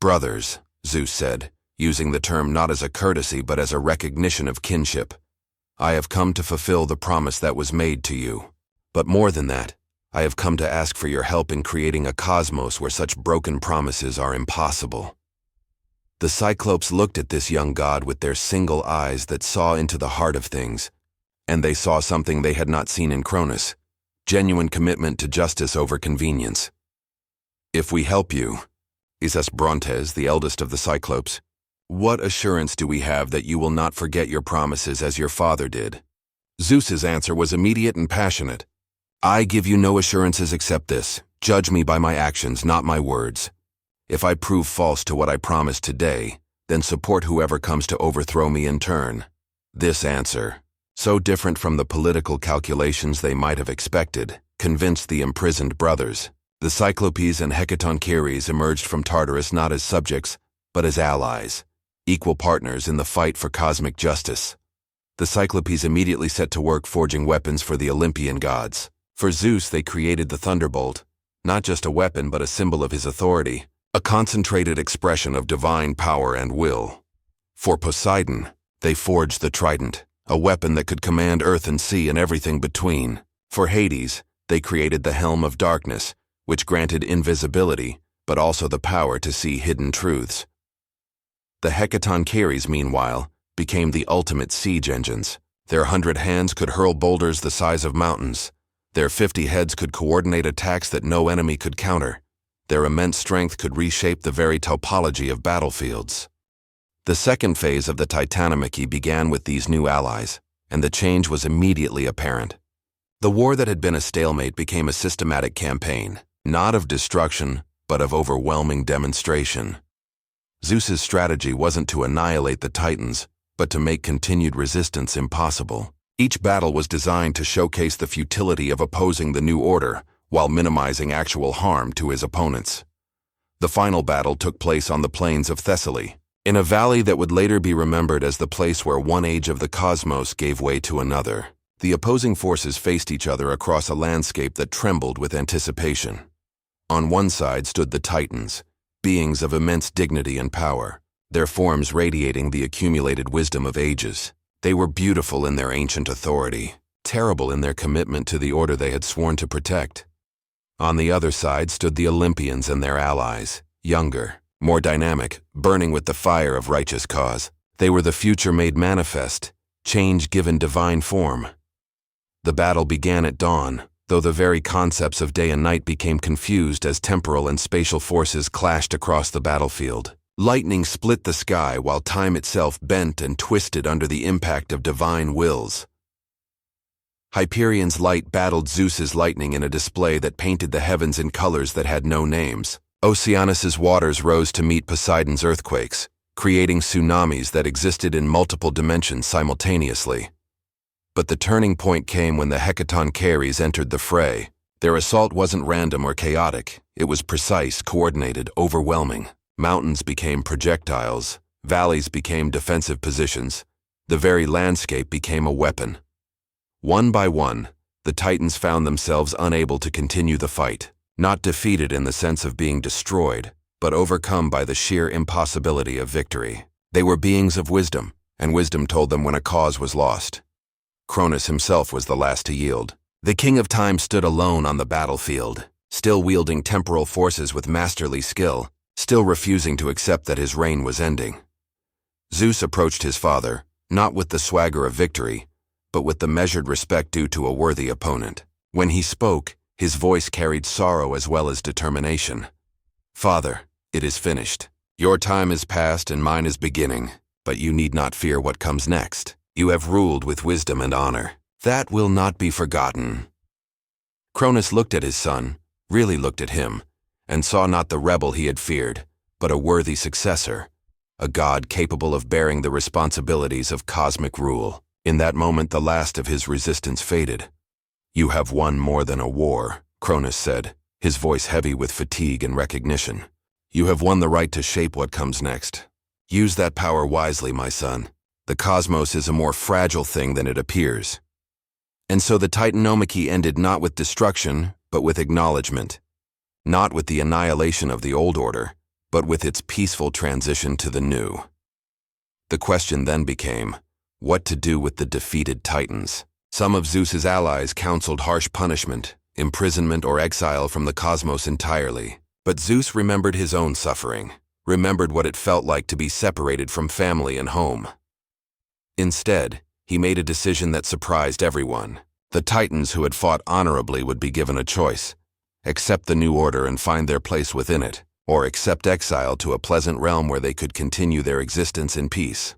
Brothers, Zeus said, using the term not as a courtesy but as a recognition of kinship. I have come to fulfill the promise that was made to you. But more than that, I have come to ask for your help in creating a cosmos where such broken promises are impossible. The Cyclopes looked at this young god with their single eyes that saw into the heart of things, and they saw something they had not seen in Cronus, genuine commitment to justice over convenience. If we help you, Isis Brontes, the eldest of the Cyclopes, what assurance do we have that you will not forget your promises as your father did? Zeus's answer was immediate and passionate. I give you no assurances except this. Judge me by my actions, not my words. If I prove false to what I promised today, then support whoever comes to overthrow me in turn. This answer, so different from the political calculations they might have expected, convinced the imprisoned brothers. The Cyclopes and Hecatonchires emerged from Tartarus not as subjects, but as allies, equal partners in the fight for cosmic justice. The Cyclopes immediately set to work forging weapons for the Olympian gods. For Zeus, they created the thunderbolt, not just a weapon but a symbol of his authority, a concentrated expression of divine power and will. For Poseidon, they forged the trident, a weapon that could command earth and sea and everything between. For Hades, they created the helm of darkness, which granted invisibility, but also the power to see hidden truths. The Hecatonchires, meanwhile, became the ultimate siege engines. Their 100 hands could hurl boulders the size of mountains. Their 50 heads could coordinate attacks that no enemy could counter. Their immense strength could reshape the very topology of battlefields. The second phase of the Titanomachy began with these new allies, and the change was immediately apparent. The war that had been a stalemate became a systematic campaign, not of destruction, but of overwhelming demonstration. Zeus's strategy wasn't to annihilate the Titans, but to make continued resistance impossible. Each battle was designed to showcase the futility of opposing the new order, while minimizing actual harm to his opponents. The final battle took place on the plains of Thessaly, in a valley that would later be remembered as the place where one age of the cosmos gave way to another. The opposing forces faced each other across a landscape that trembled with anticipation. On one side stood the Titans, beings of immense dignity and power, their forms radiating the accumulated wisdom of ages. They were beautiful in their ancient authority, terrible in their commitment to the order they had sworn to protect. On the other side stood the Olympians and their allies, younger, more dynamic, burning with the fire of righteous cause. They were the future made manifest, change given divine form. The battle began at dawn, though the very concepts of day and night became confused as temporal and spatial forces clashed across the battlefield. Lightning split the sky while time itself bent and twisted under the impact of divine wills. Hyperion's light battled Zeus's lightning in a display that painted the heavens in colors that had no names. Oceanus's waters rose to meet Poseidon's earthquakes, creating tsunamis that existed in multiple dimensions simultaneously. But the turning point came when the Hecatoncheires entered the fray. Their assault wasn't random or chaotic. It was precise, coordinated, overwhelming. Mountains became projectiles, valleys became defensive positions, the very landscape became a weapon. One by one, the Titans found themselves unable to continue the fight, not defeated in the sense of being destroyed, but overcome by the sheer impossibility of victory. They were beings of wisdom, and wisdom told them when a cause was lost. Cronus himself was the last to yield. The King of Time stood alone on the battlefield, still wielding temporal forces with masterly skill, still refusing to accept that his reign was ending. Zeus approached his father, not with the swagger of victory, but with the measured respect due to a worthy opponent. When he spoke, his voice carried sorrow as well as determination. "Father, it is finished. Your time is past and mine is beginning, but you need not fear what comes next. You have ruled with wisdom and honor. That will not be forgotten." Cronus looked at his son, really looked at him, and saw not the rebel he had feared, but a worthy successor, a god capable of bearing the responsibilities of cosmic rule. In that moment, the last of his resistance faded. "You have won more than a war," Cronus said, his voice heavy with fatigue and recognition. "You have won the right to shape what comes next. Use that power wisely, my son. The cosmos is a more fragile thing than it appears." And so the Titanomachy ended not with destruction, but with acknowledgement. Not with the annihilation of the old order, but with its peaceful transition to the new. The question then became, what to do with the defeated Titans? Some of Zeus's allies counseled harsh punishment, imprisonment or exile from the cosmos entirely. But Zeus remembered his own suffering, remembered what it felt like to be separated from family and home. Instead, he made a decision that surprised everyone. The Titans who had fought honorably would be given a choice: accept the new order and find their place within it, or accept exile to a pleasant realm where they could continue their existence in peace.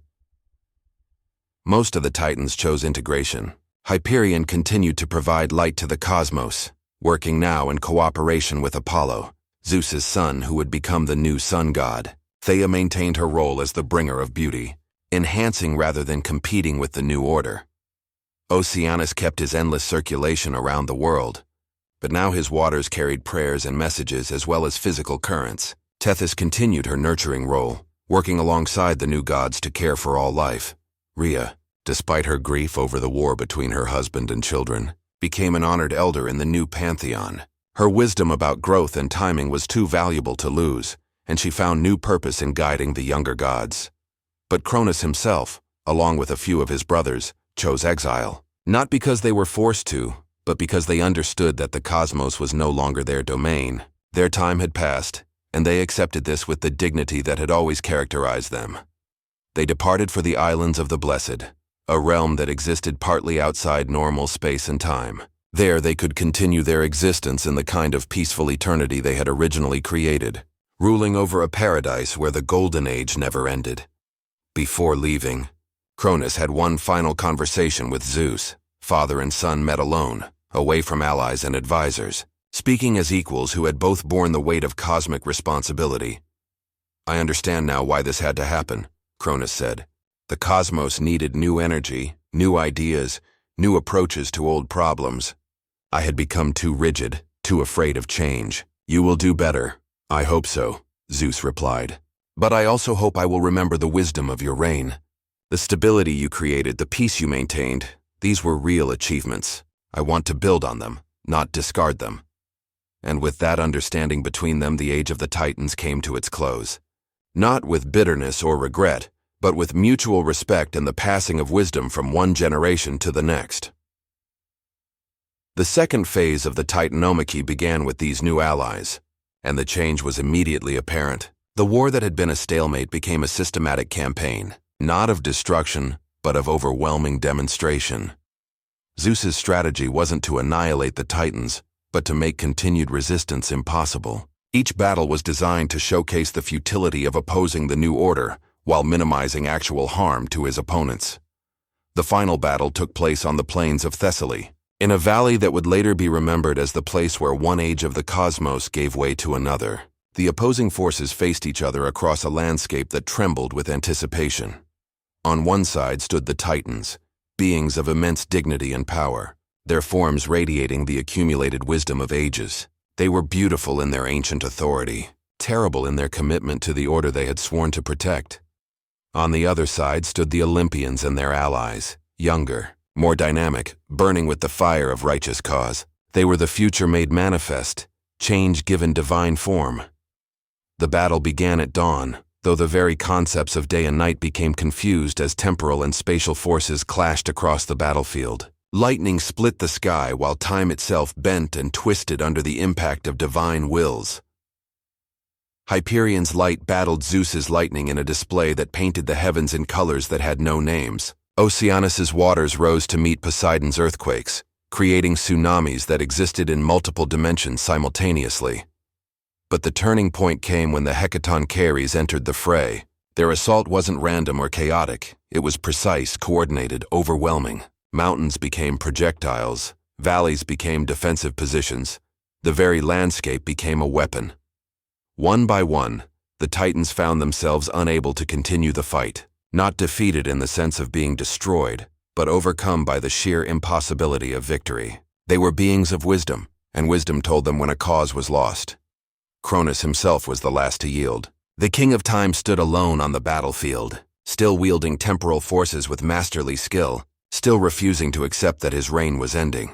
Most of the Titans chose integration. Hyperion continued to provide light to the cosmos, working now in cooperation with Apollo, Zeus's son who would become the new sun god. Theia maintained her role as the bringer of beauty, enhancing rather than competing with the new order. Oceanus kept his endless circulation around the world, but now his waters carried prayers and messages as well as physical currents. Tethys continued her nurturing role, working alongside the new gods to care for all life. Rhea, despite her grief over the war between her husband and children, became an honored elder in the new pantheon. Her wisdom about growth and timing was too valuable to lose, and she found new purpose in guiding the younger gods. But Cronus himself, along with a few of his brothers, chose exile, not because they were forced to, but because they understood that the cosmos was no longer their domain. Their time had passed, and they accepted this with the dignity that had always characterized them. They departed for the islands of the blessed, a realm that existed partly outside normal space and time. There they could continue their existence in the kind of peaceful eternity they had originally created, ruling over a paradise where the golden age never ended. Before leaving, Cronus had one final conversation with Zeus. Father and son met alone, away from allies and advisors, speaking as equals who had both borne the weight of cosmic responsibility. "I understand now why this had to happen," Cronus said. "The cosmos needed new energy, new ideas, new approaches to old problems. I had become too rigid, too afraid of change. You will do better." "I hope so," Zeus replied. "But I also hope I will remember the wisdom of your reign. The stability you created, the peace you maintained, these were real achievements. I want to build on them, not discard them." And with that understanding between them, the age of the Titans came to its close. Not with bitterness or regret, but with mutual respect and the passing of wisdom from one generation to the next. The second phase of the Titanomachy began with these new allies, and the change was immediately apparent. The war that had been a stalemate became a systematic campaign, not of destruction, but of overwhelming demonstration. Zeus's strategy wasn't to annihilate the Titans, but to make continued resistance impossible. Each battle was designed to showcase the futility of opposing the new order while minimizing actual harm to his opponents. The final battle took place on the plains of Thessaly, in a valley that would later be remembered as the place where one age of the cosmos gave way to another. The opposing forces faced each other across a landscape that trembled with anticipation. On one side stood the Titans, beings of immense dignity and power, their forms radiating the accumulated wisdom of ages. They were beautiful in their ancient authority, terrible in their commitment to the order they had sworn to protect. On the other side stood the Olympians and their allies, younger, more dynamic, burning with the fire of righteous cause. They were the future made manifest, change given divine form. The battle began at dawn, though the very concepts of day and night became confused as temporal and spatial forces clashed across the battlefield. Lightning split the sky while time itself bent and twisted under the impact of divine wills. Hyperion's light battled Zeus's lightning in a display that painted the heavens in colors that had no names. Oceanus's waters rose to meet Poseidon's earthquakes, creating tsunamis that existed in multiple dimensions simultaneously. But the turning point came when the Hecatoncheires entered the fray. Their assault wasn't random or chaotic. It was precise, coordinated, overwhelming. Mountains became projectiles, valleys became defensive positions, the very landscape became a weapon. One by one, the Titans found themselves unable to continue the fight, not defeated in the sense of being destroyed, but overcome by the sheer impossibility of victory. They were beings of wisdom, and wisdom told them when a cause was lost. Cronus himself was the last to yield. The King of Time stood alone on the battlefield, still wielding temporal forces with masterly skill, still refusing to accept that his reign was ending.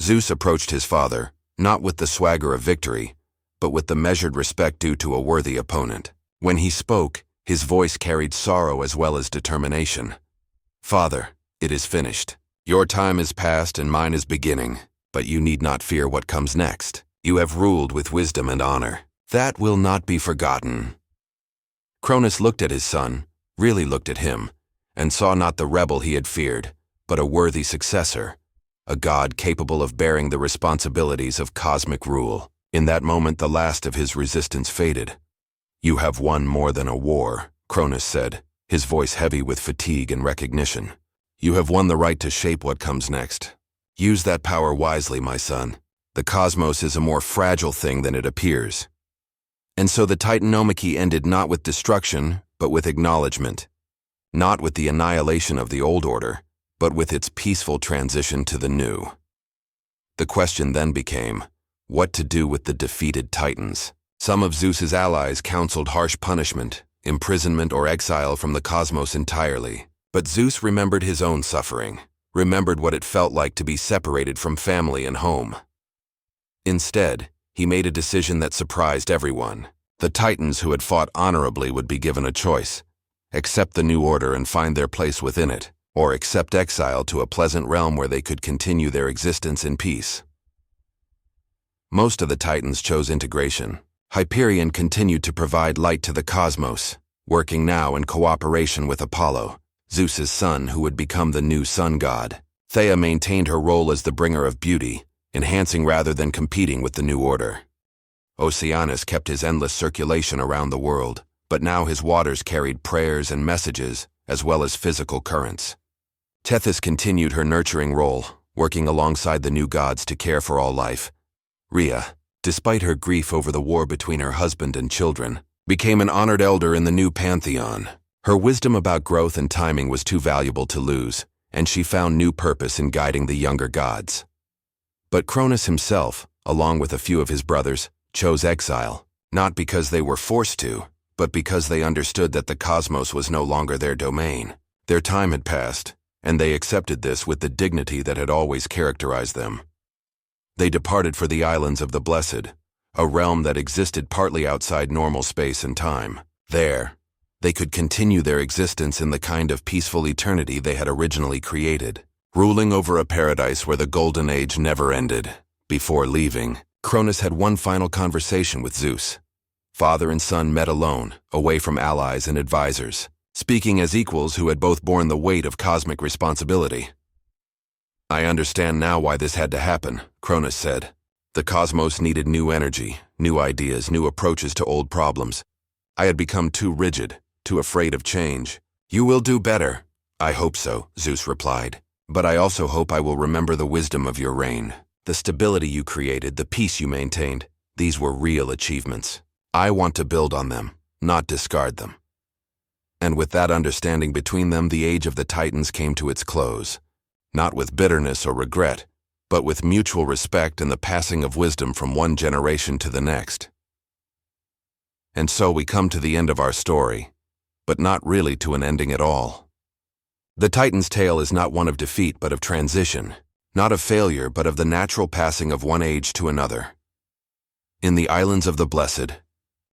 Zeus approached his father, not with the swagger of victory, but with the measured respect due to a worthy opponent. When he spoke, his voice carried sorrow as well as determination. "Father, it is finished. Your time is past and mine is beginning, but you need not fear what comes next. You have ruled with wisdom and honor. That will not be forgotten." Cronus looked at his son, really looked at him, and saw not the rebel he had feared, but a worthy successor, a god capable of bearing the responsibilities of cosmic rule. In that moment, the last of his resistance faded. "You have won more than a war," Cronus said, his voice heavy with fatigue and recognition. "You have won the right to shape what comes next. Use that power wisely, my son. The cosmos is a more fragile thing than it appears." And so the Titanomachy ended not with destruction, but with acknowledgement. Not with the annihilation of the old order, but with its peaceful transition to the new. The question then became, what to do with the defeated Titans? Some of Zeus's allies counseled harsh punishment, imprisonment or exile from the cosmos entirely. But Zeus remembered his own suffering, remembered what it felt like to be separated from family and home. Instead, he made a decision that surprised everyone. The Titans who had fought honorably would be given a choice: accept the new order and find their place within it, or accept exile to a pleasant realm where they could continue their existence in peace. Most of the Titans chose integration. Hyperion continued to provide light to the cosmos, working now in cooperation with Apollo, Zeus's son who would become the new sun god. Theia maintained her role as the bringer of beauty, enhancing rather than competing with the new order. Oceanus kept his endless circulation around the world, but now his waters carried prayers and messages, as well as physical currents. Tethys continued her nurturing role, working alongside the new gods to care for all life. Rhea, despite her grief over the war between her husband and children, became an honored elder in the new pantheon. Her wisdom about growth and timing was too valuable to lose, and she found new purpose in guiding the younger gods. But Cronus himself, along with a few of his brothers, chose exile, not because they were forced to, but because they understood that the cosmos was no longer their domain. Their time had passed, and they accepted this with the dignity that had always characterized them. They departed for the islands of the blessed, a realm that existed partly outside normal space and time. There, they could continue their existence in the kind of peaceful eternity they had originally created, ruling over a paradise where the golden age never ended. Before leaving, Cronus had one final conversation with Zeus. Father and son met alone, away from allies and advisors, speaking as equals who had both borne the weight of cosmic responsibility. "I understand now why this had to happen," Cronus said. The cosmos needed new energy, new ideas, new approaches to old problems. I had become too rigid, too afraid of change. "You will do better." "I hope so," Zeus replied. "But I also hope I will remember the wisdom of your reign. The stability you created, the peace you maintained, these were real achievements. I want to build on them, not discard them." And with that understanding between them, the age of the Titans came to its close. Not with bitterness or regret, but with mutual respect and the passing of wisdom from one generation to the next. And so we come to the end of our story, but not really to an ending at all. The Titan's tale is not one of defeat but of transition, not of failure but of the natural passing of one age to another. In the Islands of the Blessed,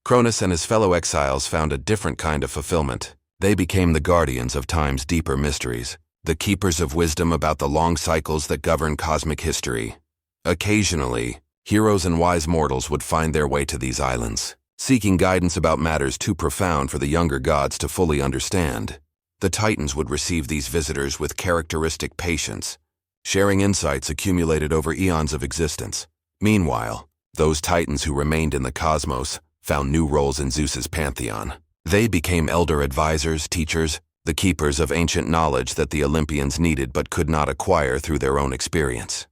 Cronus and his fellow exiles found a different kind of fulfillment. They became the guardians of time's deeper mysteries, the keepers of wisdom about the long cycles that govern cosmic history. Occasionally, heroes and wise mortals would find their way to these islands, seeking guidance about matters too profound for the younger gods to fully understand. The Titans would receive these visitors with characteristic patience, sharing insights accumulated over eons of existence. Meanwhile, those Titans who remained in the cosmos found new roles in Zeus's pantheon. They became elder advisors, teachers, the keepers of ancient knowledge that the Olympians needed but could not acquire through their own experience.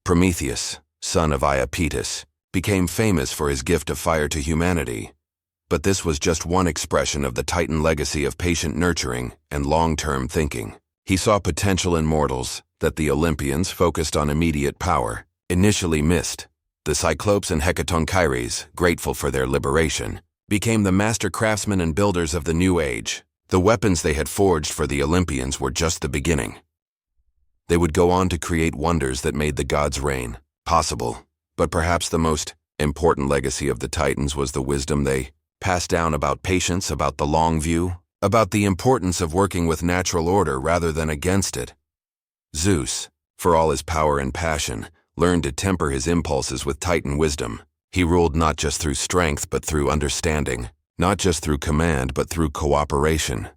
Prometheus, son of Iapetus, became famous for his gift of fire to humanity, but this was just one expression of the Titan legacy of patient nurturing and long-term thinking. He saw potential in mortals that the Olympians, focused on immediate power, initially missed. The Cyclopes and Hecatonchires, grateful for their liberation, became the master craftsmen and builders of the new age. The weapons they had forged for the Olympians were just the beginning. They would go on to create wonders that made the gods' reign possible. But perhaps the most important legacy of the Titans was the wisdom they passed down about patience, about the long view, about the importance of working with natural order rather than against it. Zeus, for all his power and passion, learned to temper his impulses with Titan wisdom. He ruled not just through strength but through understanding, not just through command but through cooperation.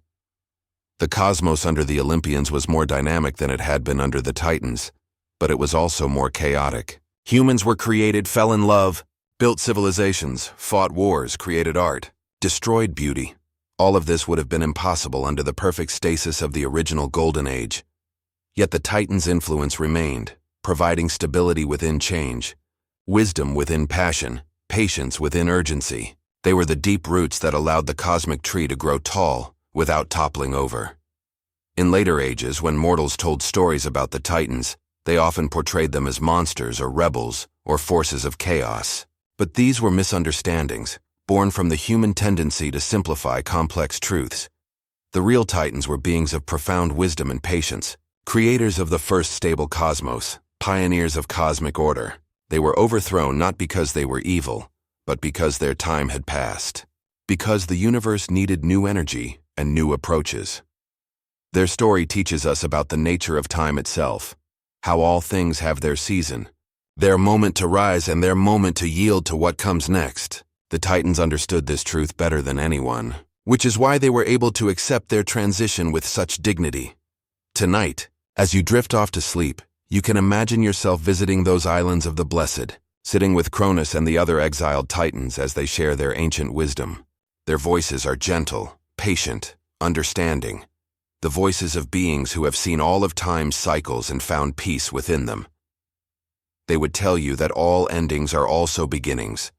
The cosmos under the Olympians was more dynamic than it had been under the Titans, but it was also more chaotic. Humans were created, fell in love, built civilizations, fought wars, created art, destroyed beauty. All of this would have been impossible under the perfect stasis of the original Golden Age. Yet the Titans' influence remained, providing stability within change, wisdom within passion, patience within urgency. They were the deep roots that allowed the cosmic tree to grow tall without toppling over. In later ages, when mortals told stories about the Titans, they often portrayed them as monsters or rebels or forces of chaos. But these were misunderstandings, born from the human tendency to simplify complex truths. The real Titans were beings of profound wisdom and patience, creators of the first stable cosmos, pioneers of cosmic order. They were overthrown not because they were evil, but because their time had passed, because the universe needed new energy and new approaches. Their story teaches us about the nature of time itself, how all things have their season, their moment to rise and their moment to yield to what comes next. The Titans understood this truth better than anyone, which is why they were able to accept their transition with such dignity. Tonight, as you drift off to sleep, you can imagine yourself visiting those islands of the blessed, sitting with Cronus and the other exiled Titans as they share their ancient wisdom. Their voices are gentle, patient, understanding, the voices of beings who have seen all of time's cycles and found peace within them. They would tell you that all endings are also beginnings,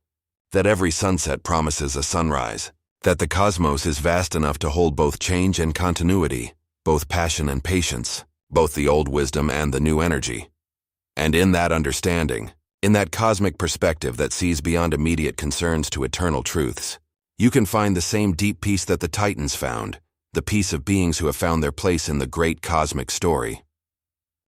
that every sunset promises a sunrise, that the cosmos is vast enough to hold both change and continuity, both passion and patience, both the old wisdom and the new energy. And in that understanding, in that cosmic perspective that sees beyond immediate concerns to eternal truths, you can find the same deep peace that the Titans found, the peace of beings who have found their place in the great cosmic story.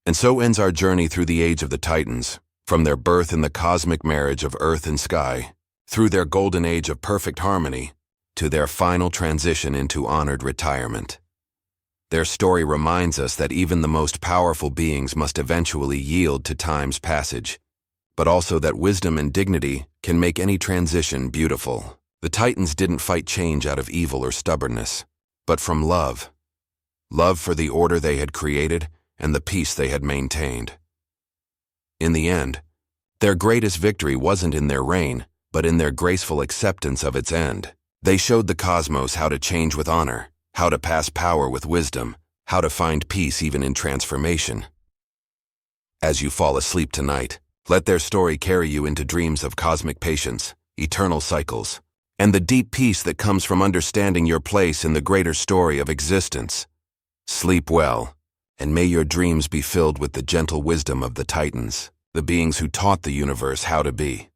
And so ends our journey through the age of the Titans, from their birth in the cosmic marriage of earth and sky, through their golden age of perfect harmony, to their final transition into honored retirement. Their story reminds us that even the most powerful beings must eventually yield to time's passage, but also that wisdom and dignity can make any transition beautiful. The Titans didn't fight change out of evil or stubbornness, but from love. Love for the order they had created and the peace they had maintained. In the end, Their greatest victory wasn't in their reign, but in their graceful acceptance of its end. They showed the cosmos how to change with honor, how to pass power with wisdom, how to find peace even in transformation. As you fall asleep tonight, let their story carry you into dreams of cosmic patience, eternal cycles, and the deep peace that comes from understanding your place in the greater story of existence. Sleep well, and may your dreams be filled with the gentle wisdom of the Titans, the beings who taught the universe how to be.